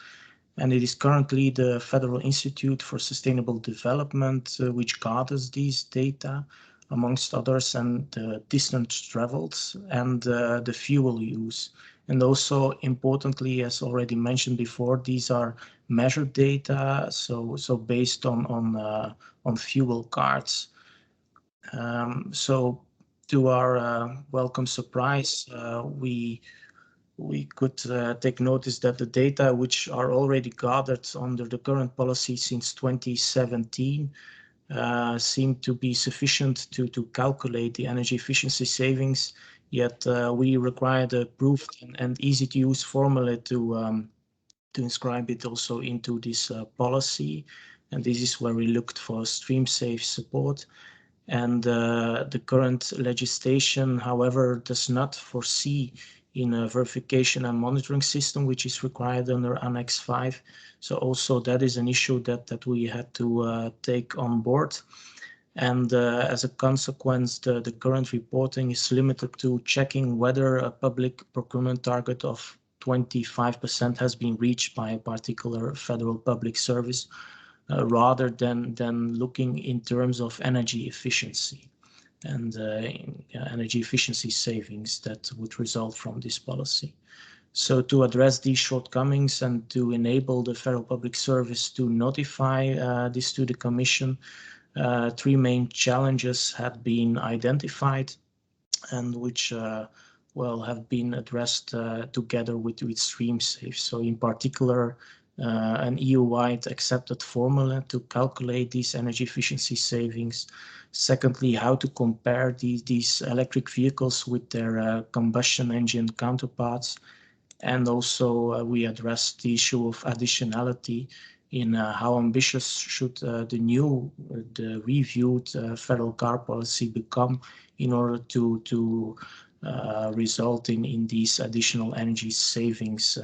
And it is currently the Federal Institute for Sustainable Development which gathers these data, amongst others, and the distance traveled and the fuel use. And also, importantly, as already mentioned before, these are measured data, so based on fuel cards. So, to our welcome surprise, we could take notice that the data which are already gathered under the current policy since 2017 seem to be sufficient to calculate the energy efficiency savings, yet we require the proved and easy to use formula to inscribe it also into this policy. And this is where we looked for StreamSafe support. And the current legislation, however, does not foresee in a verification and monitoring system, which is required under Annex 5. So also that is an issue that we had to take on board. And as a consequence, the current reporting is limited to checking whether a public procurement target of 25% has been reached by a particular federal public service, rather than looking in terms of energy efficiency and energy efficiency savings that would result from this policy. So to address these shortcomings and to enable the Federal Public Service to notify this to the Commission, three main challenges had been identified and which have been addressed together with StreamSafe. So in particular, an EU-wide accepted formula to calculate these energy efficiency savings. Secondly, how to compare these electric vehicles with their combustion engine counterparts. And also we addressed the issue of additionality in how ambitious should the reviewed federal car policy become in order to result in these additional energy savings.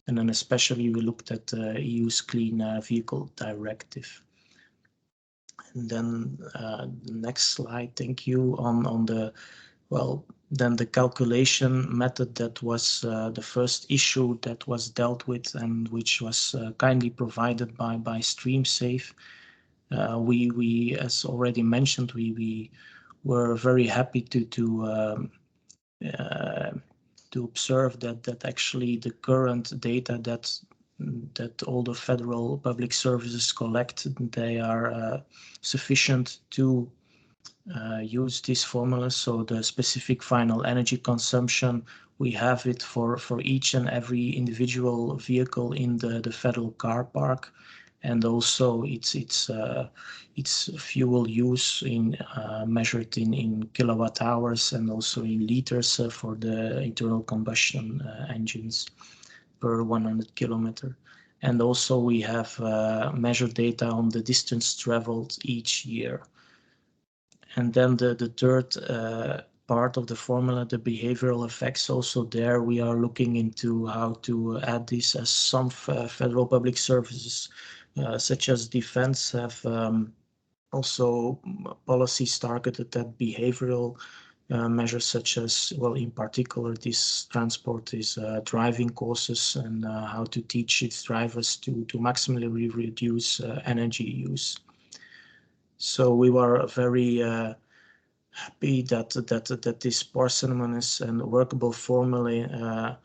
And then especially we looked at the EU's Clean Vehicle Directive. And then the next slide, thank you, on the, then the calculation method that was the first issue that was dealt with and which was kindly provided by StreamSafe. We, as already mentioned, we were very happy to observe that actually the current data that all the federal public services collect, they are sufficient to use this formula. So the specific final energy consumption, we have it for each and every individual vehicle in the federal car park, and also its fuel use in measured in kilowatt hours and also in liters for the internal combustion engines per 100 kilometer. And also we have measured data on the distance traveled each year. And then the third part of the formula, the behavioral effects, also there we are looking into how to add this, as some federal public services such as defense have also policies targeted at behavioral measures, such as, well, in particular, this transport is driving courses and how to teach its drivers to maximally reduce energy use. So we were very happy that this parsimonious and workable formula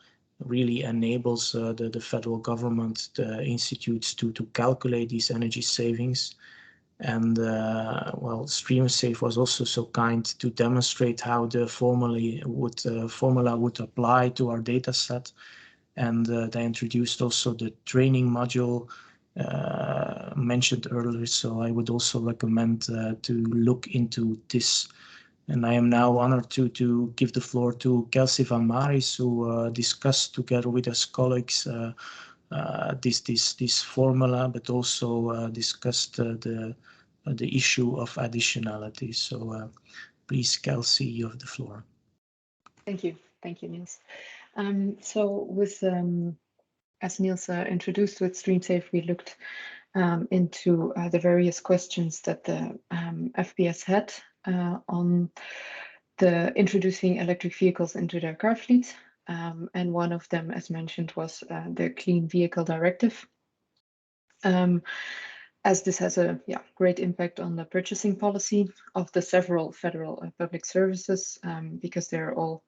really enables the federal government, the institutes, to calculate these energy savings. And StreamSafe was also so kind to demonstrate how the formula would apply to our data set. And they introduced also the training module mentioned earlier. So I would also recommend to look into this. And I am now honored to give the floor to Kelsey Van Maris, who discussed together with his colleagues this formula, but also discussed the issue of additionality. So please, Kelsey, you have the floor. Thank you, Niels. So with as Niels introduced, with StreamSafe, we looked into the various questions that the FPS had on the introducing electric vehicles into their car fleet. And one of them, as mentioned, was the Clean Vehicle Directive. As this has a great impact on the purchasing policy of the several federal public services, because they're all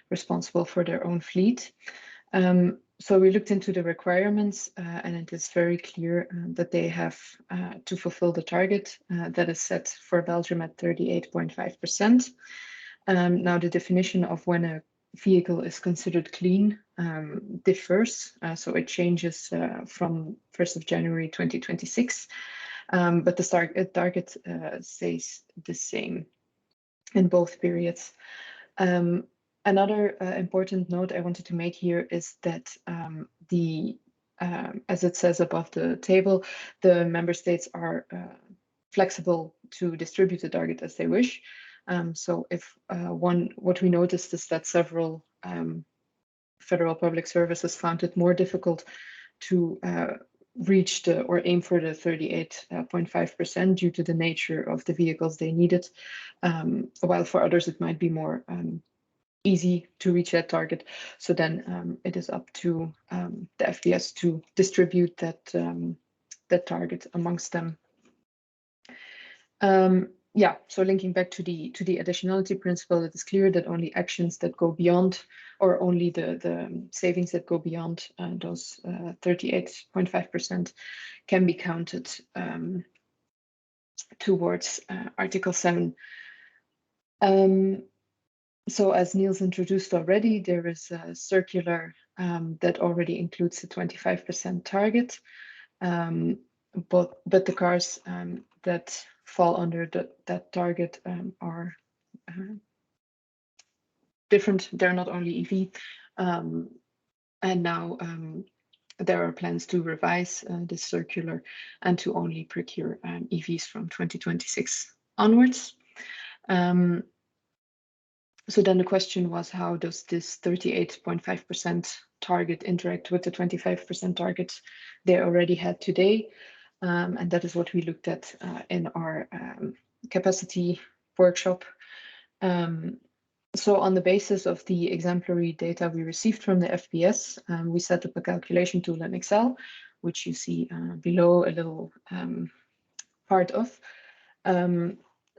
responsible for their own fleet. So we looked into the requirements, and it is very clear that they have to fulfill the target that is set for Belgium at 38.5%. Now, the definition of when a vehicle is considered clean differs, so it changes from 1st of January 2026, but the target stays the same in both periods. Another important note I wanted to make here is that as it says above the table, the member states are flexible to distribute the target as they wish. So if what we noticed is that several federal public services found it more difficult to reach or aim for the 38.5% due to the nature of the vehicles they needed, while for others it might be more easy to reach that target. So then it is up to the FPS to distribute that target amongst them. So linking back to the additionality principle, it is clear that only actions that go beyond, or only the savings that go beyond those 38.5% can be counted towards Article 7. So as Niels introduced already, there is a circular that already includes the 25% target, but the cars that fall under that target are different. They're not only EV, and now there are plans to revise this circular and to only procure EVs from 2026 onwards. So then the question was, how does this 38.5% target interact with the 25% target they already had today? And that is what we looked at in our capacity workshop. So on the basis of the exemplary data we received from the FPS, we set up a calculation tool in Excel, which you see below a little part of.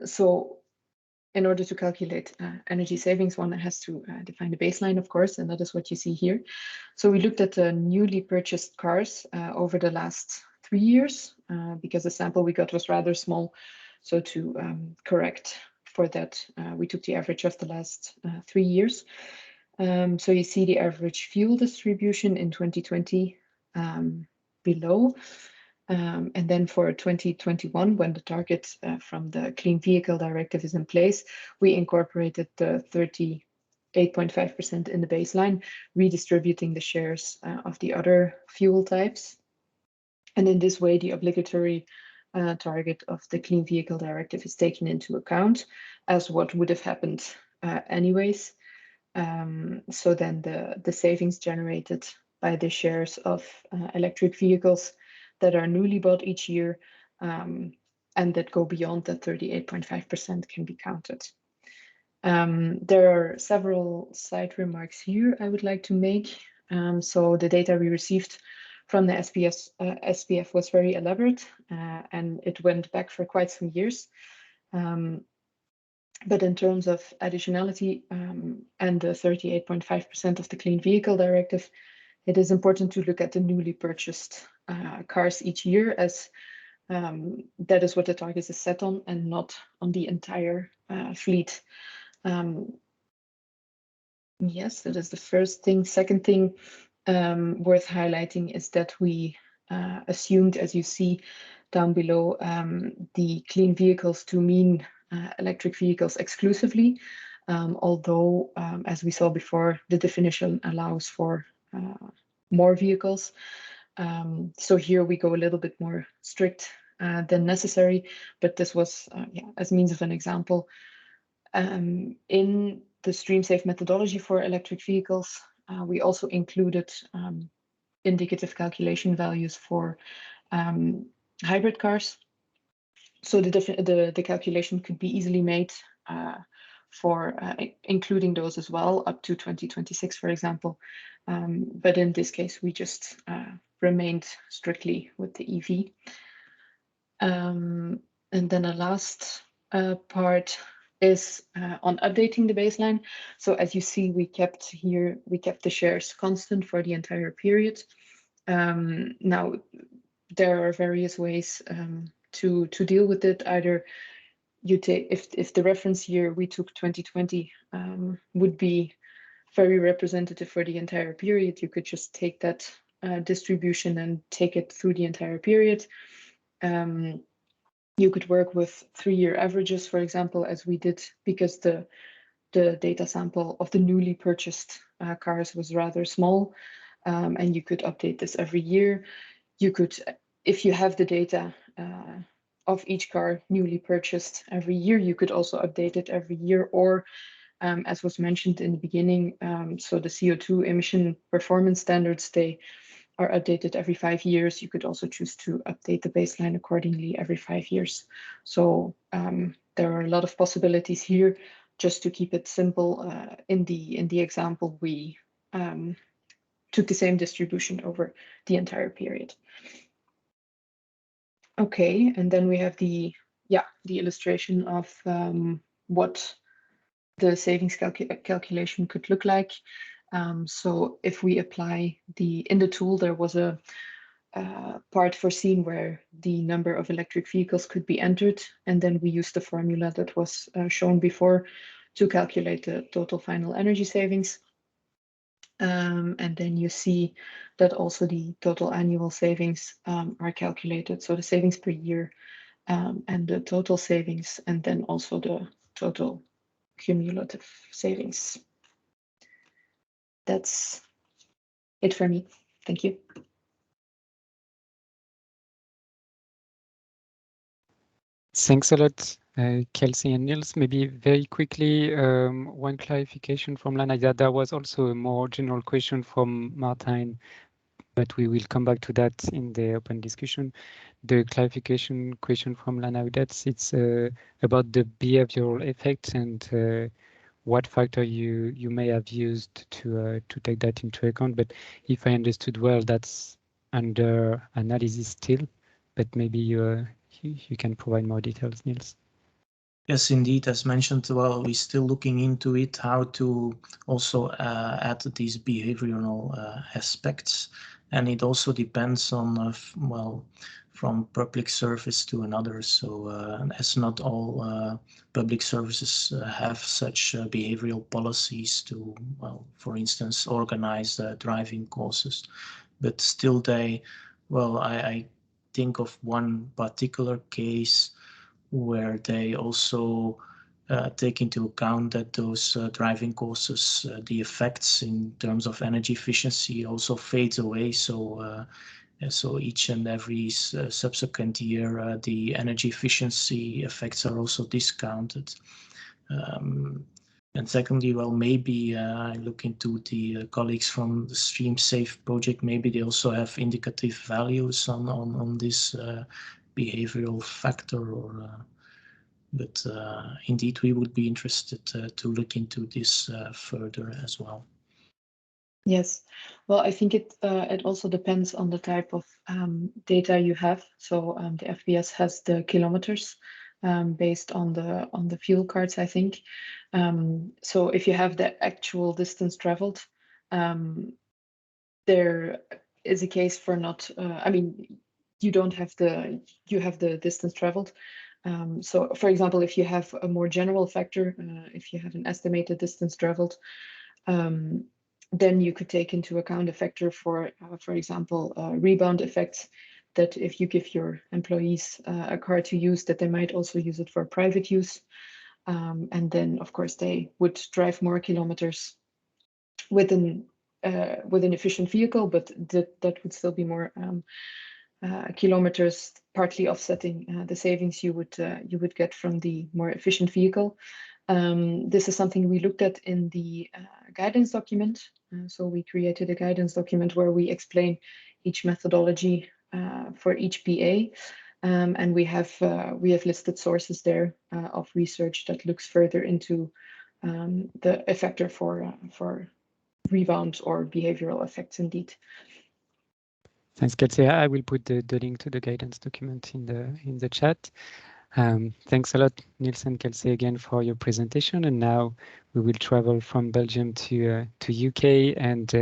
So in order to calculate energy savings, one has to define the baseline, of course, and that is what you see here. So we looked at the newly purchased cars over the last 3 years, because the sample we got was rather small. So to correct for that, we took the average of the last 3 years. So you see the average fuel distribution in 2020 below. And then for 2021, when the target from the Clean Vehicle Directive is in place, we incorporated the 38.5% in the baseline, redistributing the shares of the other fuel types. And in this way, the obligatory target of the Clean Vehicle Directive is taken into account as what would have happened anyways. So then the savings generated by the shares of electric vehicles that are newly bought each year and that go beyond that 38.5% can be counted. There are several side remarks here I would like to make. So the data we received from the SPF was very elaborate and it went back for quite some years. But in terms of additionality and the 38.5% of the Clean Vehicle Directive, it is important to look at the newly purchased cars each year, as that is what the target is set on and not on the entire fleet. Yes, that is the first thing. Second thing worth highlighting is that we assumed, as you see down below, the clean vehicles to mean electric vehicles exclusively, although, as we saw before, the definition allows for more vehicles. So here we go a little bit more strict than necessary, but this was, as means of an example. In the StreamSafe methodology for electric vehicles, we also included indicative calculation values for hybrid cars. So the calculation could be easily made for including those as well up to 2026, for example. But in this case, we just remained strictly with the EV. And then a last part is on updating the baseline. So as you see, we kept the shares constant for the entire period. Now, there are various ways to deal with it. Either you take, if the reference year we took 2020 would be very representative for the entire period, you could just take that distribution and take it through the entire period. You could work with 3-year averages, for example, as we did, because the data sample of the newly purchased cars was rather small, and you could update this every year. You could, if you have the data of each car newly purchased every year, you could also update it every year, or as was mentioned in the beginning, so the CO2 emission performance standards, they are updated every 5 years. You could also choose to update the baseline accordingly every 5 years. So there are a lot of possibilities here. Just to keep it simple, in the example, we took the same distribution over the entire period. Okay, and then we have the illustration of what the savings calculation could look like. So if we apply in the tool, there was a part foreseen where the number of electric vehicles could be entered, and then we used the formula that was shown before to calculate the total final energy savings. And then you see that also the total annual savings are calculated. So the savings per year and the total savings, and then also the total cumulative savings. That's it for me. Thank you. Thanks a lot, Kelsey and Niels. Maybe very quickly, one clarification from Lana. There was also a more general question from Martijn, but we will come back to that in the open discussion. The clarification question from Lana, it's about the behavioral effects and what factor you may have used to take that into account. But if I understood well, that's under analysis still, but maybe you can provide more details, Niels. Yes, indeed. As mentioned, well, we're still looking into it, how to also add these behavioral aspects. And it also depends on, well, from public service to another. So as not all public services have such behavioral policies to, well, for instance, organize driving courses. But still I think of one particular case where they also take into account that those driving courses, the effects in terms of energy efficiency also fades away. So each and every subsequent year, the energy efficiency effects are also discounted. And secondly, well, maybe I look into the colleagues from the Stream Safe project. Maybe they also have indicative values on this behavioral factor, but indeed we would be interested to look into this further as well. Yes, well, I think it also depends on the type of data you have. So the FBS has the kilometers based on the fuel cards, I think. So if you have the actual distance traveled, there is a case for not. I mean, you have the distance traveled. So, for example, if you have a more general factor, if you have an estimated distance traveled, then you could take into account a factor for example, rebound effects, that if you give your employees a car to use, that they might also use it for private use. And then, of course, they would drive more kilometers with an efficient vehicle, but that would still be more kilometers, partly offsetting the savings you would get from the more efficient vehicle. This is something we looked at in the guidance document. So we created a guidance document where we explain each methodology for each PA. And we have listed sources there of research that looks further into the effector for rebound or behavioral effects indeed. Thanks, Kelsey. I will put the link to the guidance document in the chat. Thanks a lot, Niels and Kelsey, again for your presentation. And now we will travel from Belgium to UK and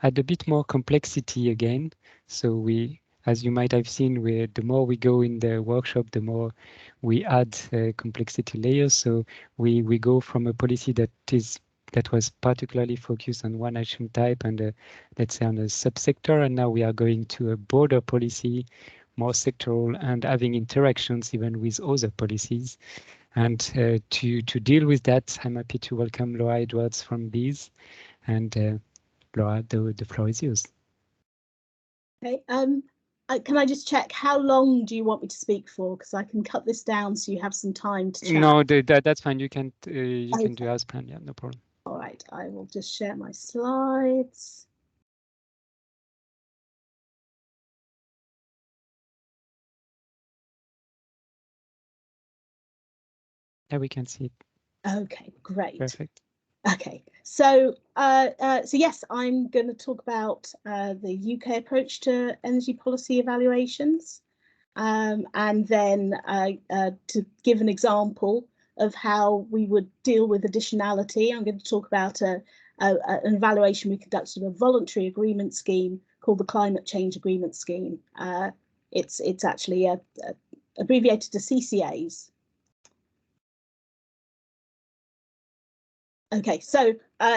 add a bit more complexity again. So we, as you might have seen, the more we go in the workshop, the more we add complexity layers. So we go from a policy that was particularly focused on one action type and let's say on a subsector, and now we are going to a broader policy, more sectoral, and having interactions even with other policies. And to deal with that, I'm happy to welcome Laura Edwards from Bees. And Laura, the floor is yours. Okay. Can I just check, how long do you want me to speak for? Because I can cut this down so you have some time to chat. No, that's fine. You can do as planned. Yeah, no problem. All right, I will just share my slides. Yeah, we can see it. Okay, great. Perfect. Okay, so yes, I'm going to talk about the UK approach to energy policy evaluations, and then to give an example of how we would deal with additionality. I'm going to talk about an evaluation we conducted of a voluntary agreement scheme called the Climate Change Agreement Scheme. It's actually abbreviated to CCAs. Okay, so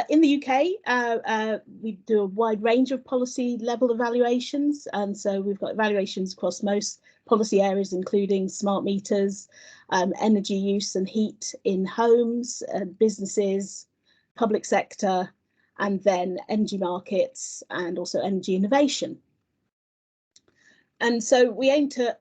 in the UK, we do a wide range of policy level evaluations, and so we've got evaluations across most policy areas, including smart meters, energy use and heat in homes, businesses, public sector, and then energy markets and also energy innovation. And so we aim to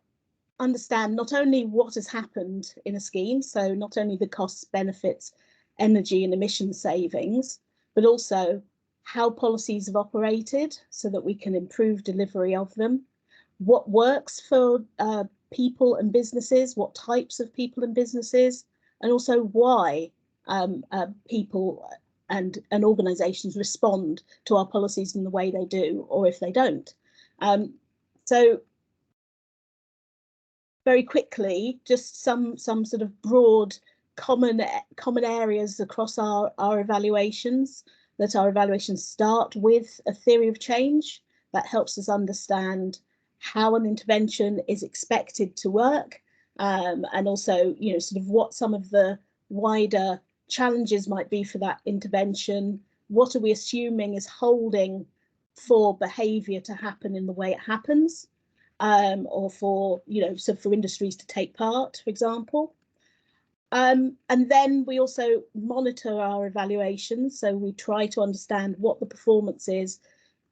understand not only what has happened in a scheme, so not only the costs, benefits, energy and emission savings, but also how policies have operated so that we can improve delivery of them, what works for people and businesses, what types of people and businesses, and also why people and organisations respond to our policies in the way they do, or if they don't. So very quickly, just some sort of broad common areas across our evaluations, that our evaluations start with a theory of change that helps us understand how an intervention is expected to work, and also, you know, sort of what some of the wider challenges might be for that intervention. What are we assuming is holding for behaviour to happen in the way it happens? Or for, you know, so for industries to take part, for example. And then we also monitor our evaluations. So we try to understand what the performance is,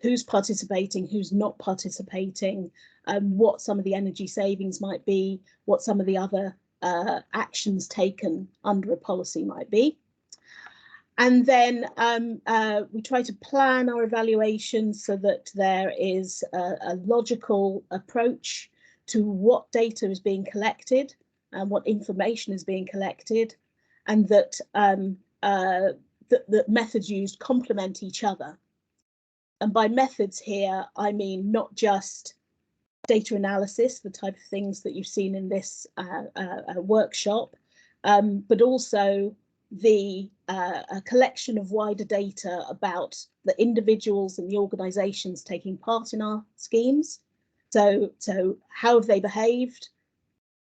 who's participating, who's not participating, what some of the energy savings might be, what some of the other actions taken under a policy might be. And then we try to plan our evaluations so that there is a logical approach to what data is being collected and what information is being collected, and that the methods used complement each other. And by methods here, I mean not just data analysis, the type of things that you've seen in this workshop, but also the a collection of wider data about the individuals and the organisations taking part in our schemes. So how have they behaved?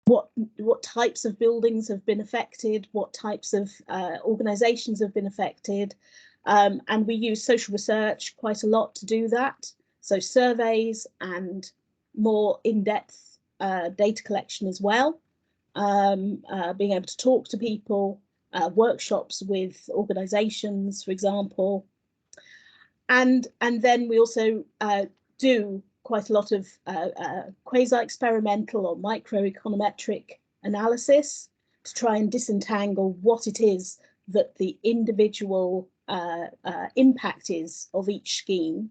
What types of buildings have been affected? What types of organisations have been affected? And we use social research quite a lot to do that. So surveys and more in-depth data collection as well. Being able to talk to people, workshops with organisations, for example. And then we also do quite a lot of quasi-experimental or microeconometric analysis to try and disentangle what it is that the individual impact is of each scheme.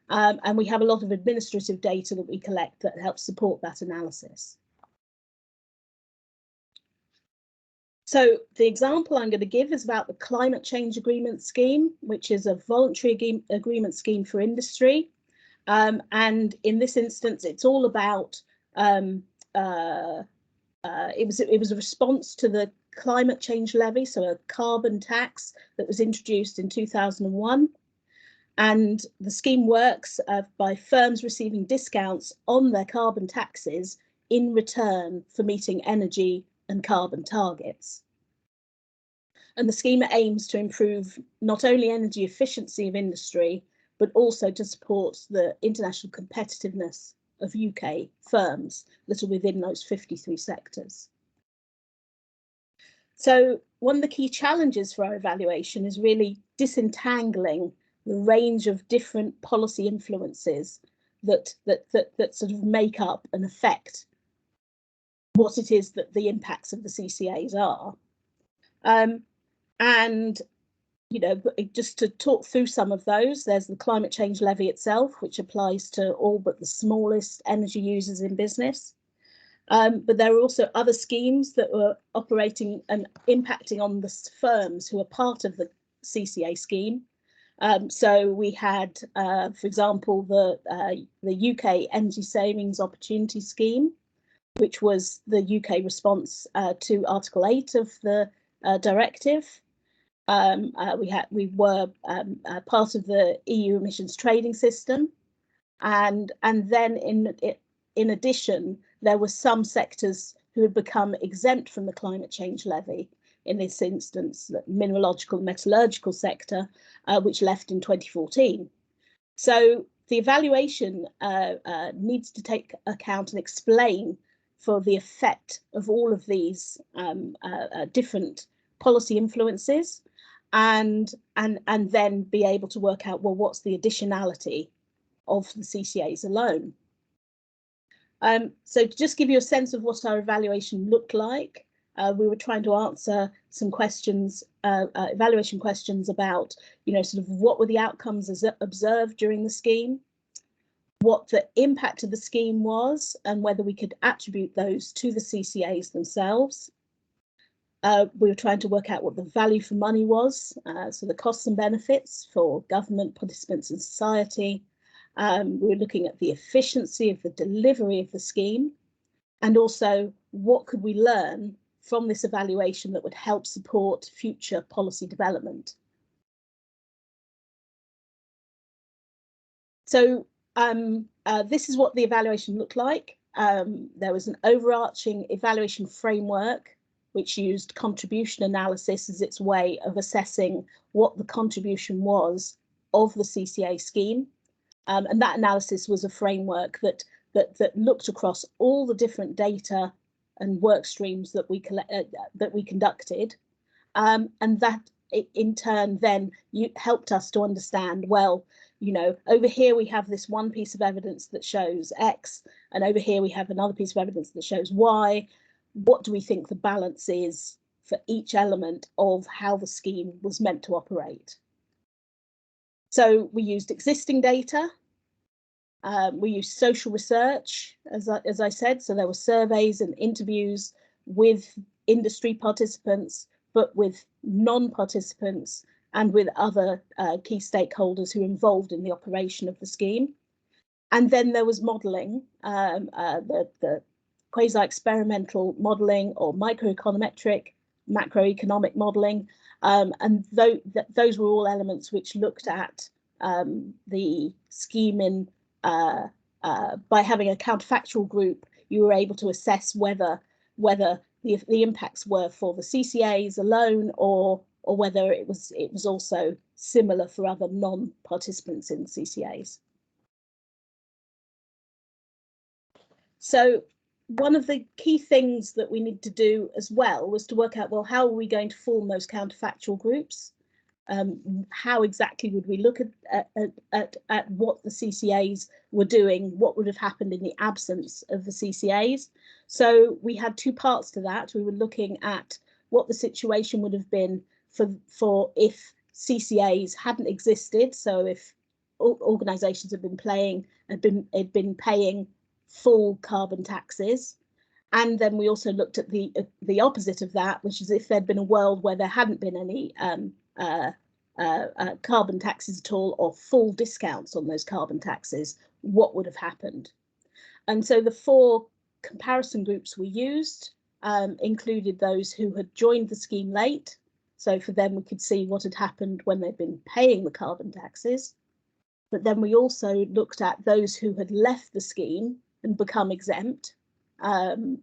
And we have a lot of administrative data that we collect that helps support that analysis. So the example I'm going to give is about the Climate Change Agreement Scheme, which is a voluntary agreement scheme for industry. And in this instance, it's all about, it was a response to the climate change levy, so a carbon tax that was introduced in 2001. And the scheme works by firms receiving discounts on their carbon taxes in return for meeting energy and carbon targets. And the scheme aims to improve not only energy efficiency of industry, but also to support the international competitiveness of UK firms that are within those 53 sectors. So one of the key challenges for our evaluation is really disentangling the range of different policy influences that sort of make up and affect what it is that the impacts of the CCAs are. And you know, just to talk through some of those, there's the climate change levy itself, which applies to all but the smallest energy users in business. But there are also other schemes that were operating and impacting on the firms who are part of the CCA scheme. So we had, for example, the UK Energy Savings Opportunity Scheme, which was the UK response to Article 8 of the Directive. We were part of the EU emissions trading system, and then in addition, there were some sectors who had become exempt from the climate change levy. In this instance, the mineralogical and metallurgical sector, which left in 2014. So the evaluation needs to take account and explain for the effect of all of these different policy influences, and then be able to work out, well, what's the additionality of the CCAs alone. So to just give you a sense of what our evaluation looked like, we were trying to answer some questions, evaluation questions about, you know, sort of what were the outcomes as observed during the scheme, what the impact of the scheme was, and whether we could attribute those to the CCAs themselves. We were trying to work out what the value for money was, so the costs and benefits for government, participants and society. We were looking at the efficiency of the delivery of the scheme, and also what could we learn from this evaluation that would help support future policy development. So this is what the evaluation looked like. There was an overarching evaluation framework which used contribution analysis as its way of assessing what the contribution was of the CCA scheme. And that analysis was a framework that looked across all the different data and work streams that we conducted, and that in turn then helped us to understand, well, you know, over here we have this one piece of evidence that shows X, and over here we have another piece of evidence that shows Y. What do we think the balance is for each element of how the scheme was meant to operate? So we used existing data. We used social research, as I said, so there were surveys and interviews with industry participants, but with non-participants and with other key stakeholders who were involved in the operation of the scheme. And then there was modelling, the quasi-experimental modelling or microeconometric, macroeconomic modelling, and those were all elements which looked at the scheme in by having a counterfactual group, you were able to assess whether the impacts were for the CCAs alone, or whether it was also similar for other non-participants in CCAs. So one of the key things that we need to do as well was to work out, well, how are we going to form those counterfactual groups? How exactly would we look at what the CCAs were doing, what would have happened in the absence of the CCAs? So we had two parts to that. We were looking at what the situation would have been for if CCAs hadn't existed. So if organisations had been paying full carbon taxes, And then we also looked at the opposite of that, which is if there'd been a world where there hadn't been any carbon taxes at all, or full discounts on those carbon taxes, what would have happened? And so the 4 comparison groups we used included those who had joined the scheme late. So for them, we could see what had happened when they'd been paying the carbon taxes. But then we also looked at those who had left the scheme and become exempt. And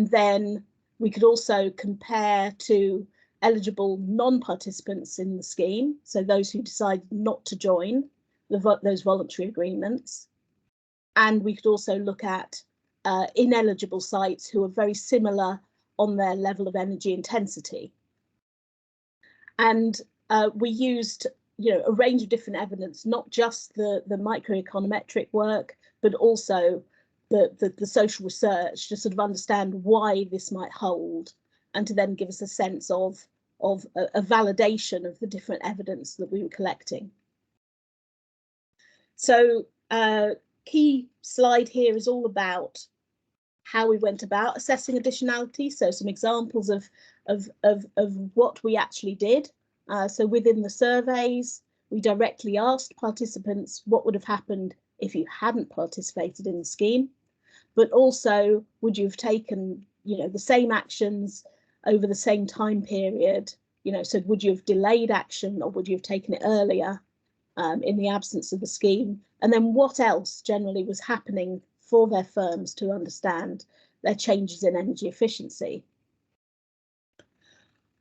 then we could also compare to eligible non-participants in the scheme, so those who decided not to join those voluntary agreements. And we could also look at ineligible sites who are very similar on their level of energy intensity. And we used a range of different evidence, not just the microeconometric work, but also the social research to sort of understand why this might hold, and to then give us a sense of a validation of the different evidence that we were collecting. So key slide here is all about how we went about assessing additionality. So some examples of what we actually did. So within the surveys, we directly asked participants what would have happened if you hadn't participated in the scheme, but also would you have taken the same actions over the same time period? So would you have delayed action, or would you have taken it earlier in the absence of the scheme? And then what else generally was happening for their firms to understand their changes in energy efficiency?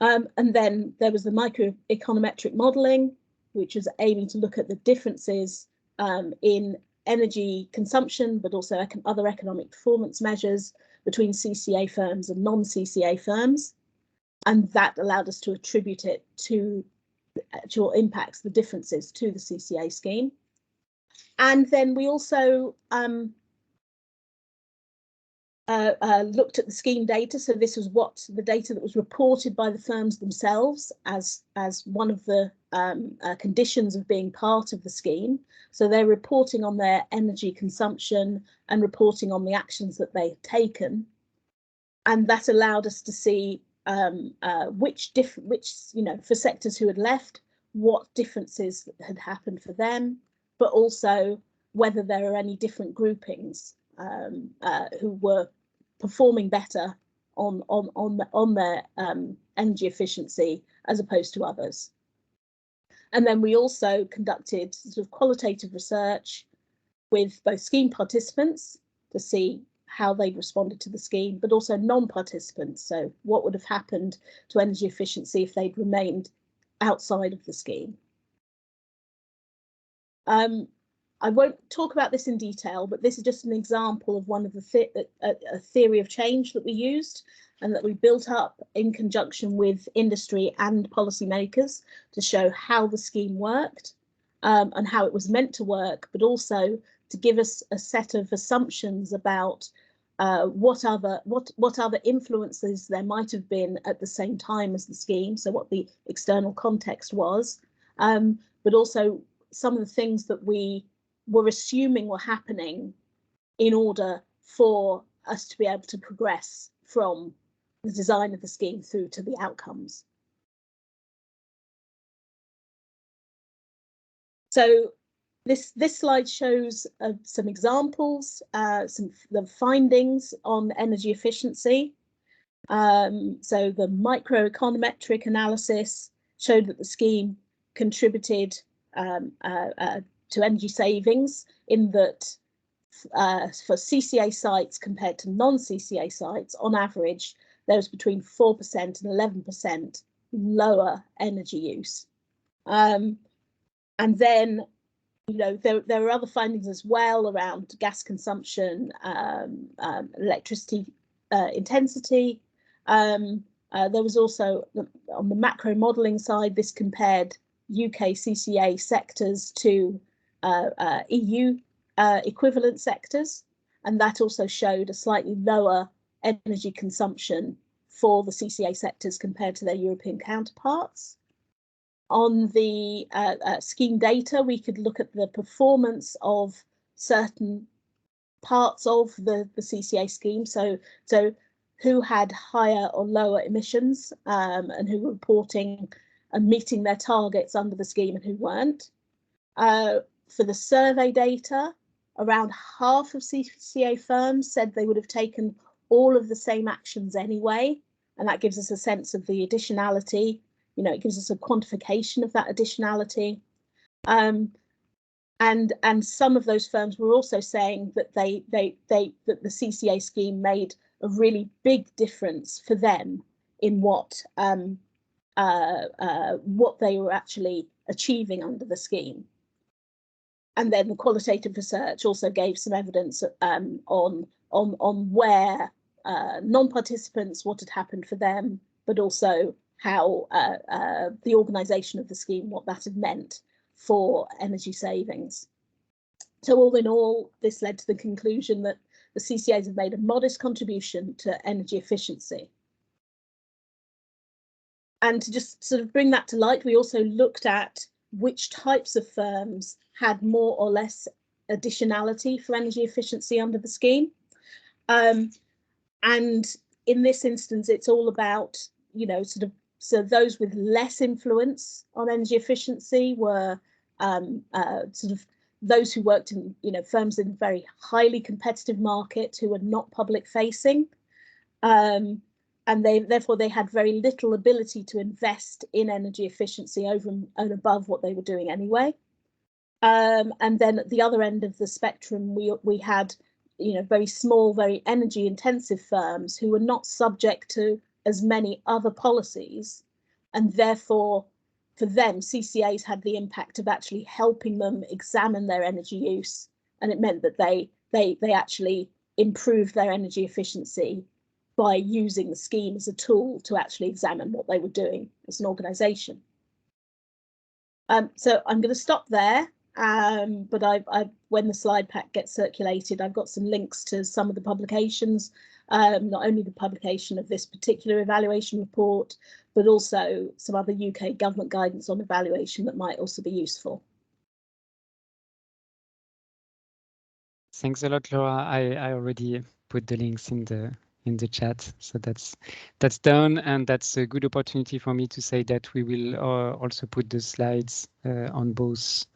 And then there was the microeconometric modelling, which was aiming to look at the differences in energy consumption, but also other economic performance measures between CCA firms and non-CCA firms. And that allowed us to attribute it to the actual impacts, the differences to the CCA scheme. And then we also looked at the scheme data. So this was the data that was reported by the firms themselves as one of the conditions of being part of the scheme. So they're reporting on their energy consumption and reporting on the actions that they had taken. And that allowed us to see which for sectors who had left, what differences had happened for them, but also whether there are any different groupings who were performing better on their energy efficiency as opposed to others. And then we also conducted sort of qualitative research with both scheme participants to see how they responded to the scheme, but also non-participants. So what would have happened to energy efficiency if they'd remained outside of the scheme? I won't talk about this in detail, but this is just an example of one of the a theory of change that we used and that we built up in conjunction with industry and policymakers to show how the scheme worked and how it was meant to work, but also to give us a set of assumptions about what other influences there might have been at the same time as the scheme, so what the external context was, but also some of the things that we were assuming were happening in order for us to be able to progress from the design of the scheme through to the outcomes. So this slide shows some examples, the findings on energy efficiency. So the microeconometric analysis showed that the scheme contributed to energy savings, in that for CCA sites compared to non-CCA sites, on average, there was between 4% and 11% lower energy use. And then, there are other findings as well around gas consumption, electricity intensity. There was also, on the macro modelling side, this compared UK CCA sectors to EU equivalent sectors, and that also showed a slightly lower energy consumption for the CCA sectors compared to their European counterparts. On the scheme data, we could look at the performance of certain parts of the CCA scheme. So who had higher or lower emissions and who were reporting and meeting their targets under the scheme and who weren't. For the survey data, around half of CCA firms said they would have taken all of the same actions anyway, and that gives us a sense of the additionality. You know, it gives us a quantification of that additionality. And some of those firms were also saying that that the CCA scheme made a really big difference for them in what they were actually achieving under the scheme. And then the qualitative research also gave some evidence on where non-participants, what had happened for them, but also how the organisation of the scheme, what that had meant for energy savings. So all in all, this led to the conclusion that the CCAs have made a modest contribution to energy efficiency. And to just sort of bring that to light, we also looked at which types of firms had more or less additionality for energy efficiency under the scheme. And in this instance, it's all about, you know, so those with less influence on energy efficiency were sort of those who worked in, you know, firms in very highly competitive markets who were not public facing. And therefore they had very little ability to invest in energy efficiency over and above what they were doing anyway. And then at the other end of the spectrum, we had, you know, very small, very energy intensive firms who were not subject to as many other policies, and therefore for them CCAs had the impact of actually helping them examine their energy use, and it meant that they actually improved their energy efficiency by using the scheme as a tool to actually examine what they were doing as an organisation. So I'm going to stop there, but when the slide pack gets circulated, I've got some links to some of the publications, not only the publication of this particular evaluation report, but also some other UK government guidance on evaluation that might also be useful. Thanks a lot, Laura. I already put the links in the chat, so that's done, and that's a good opportunity for me to say that we will also put the slides on both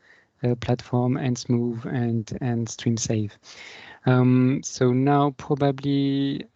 platform Ensemble and StreamSave. So now probably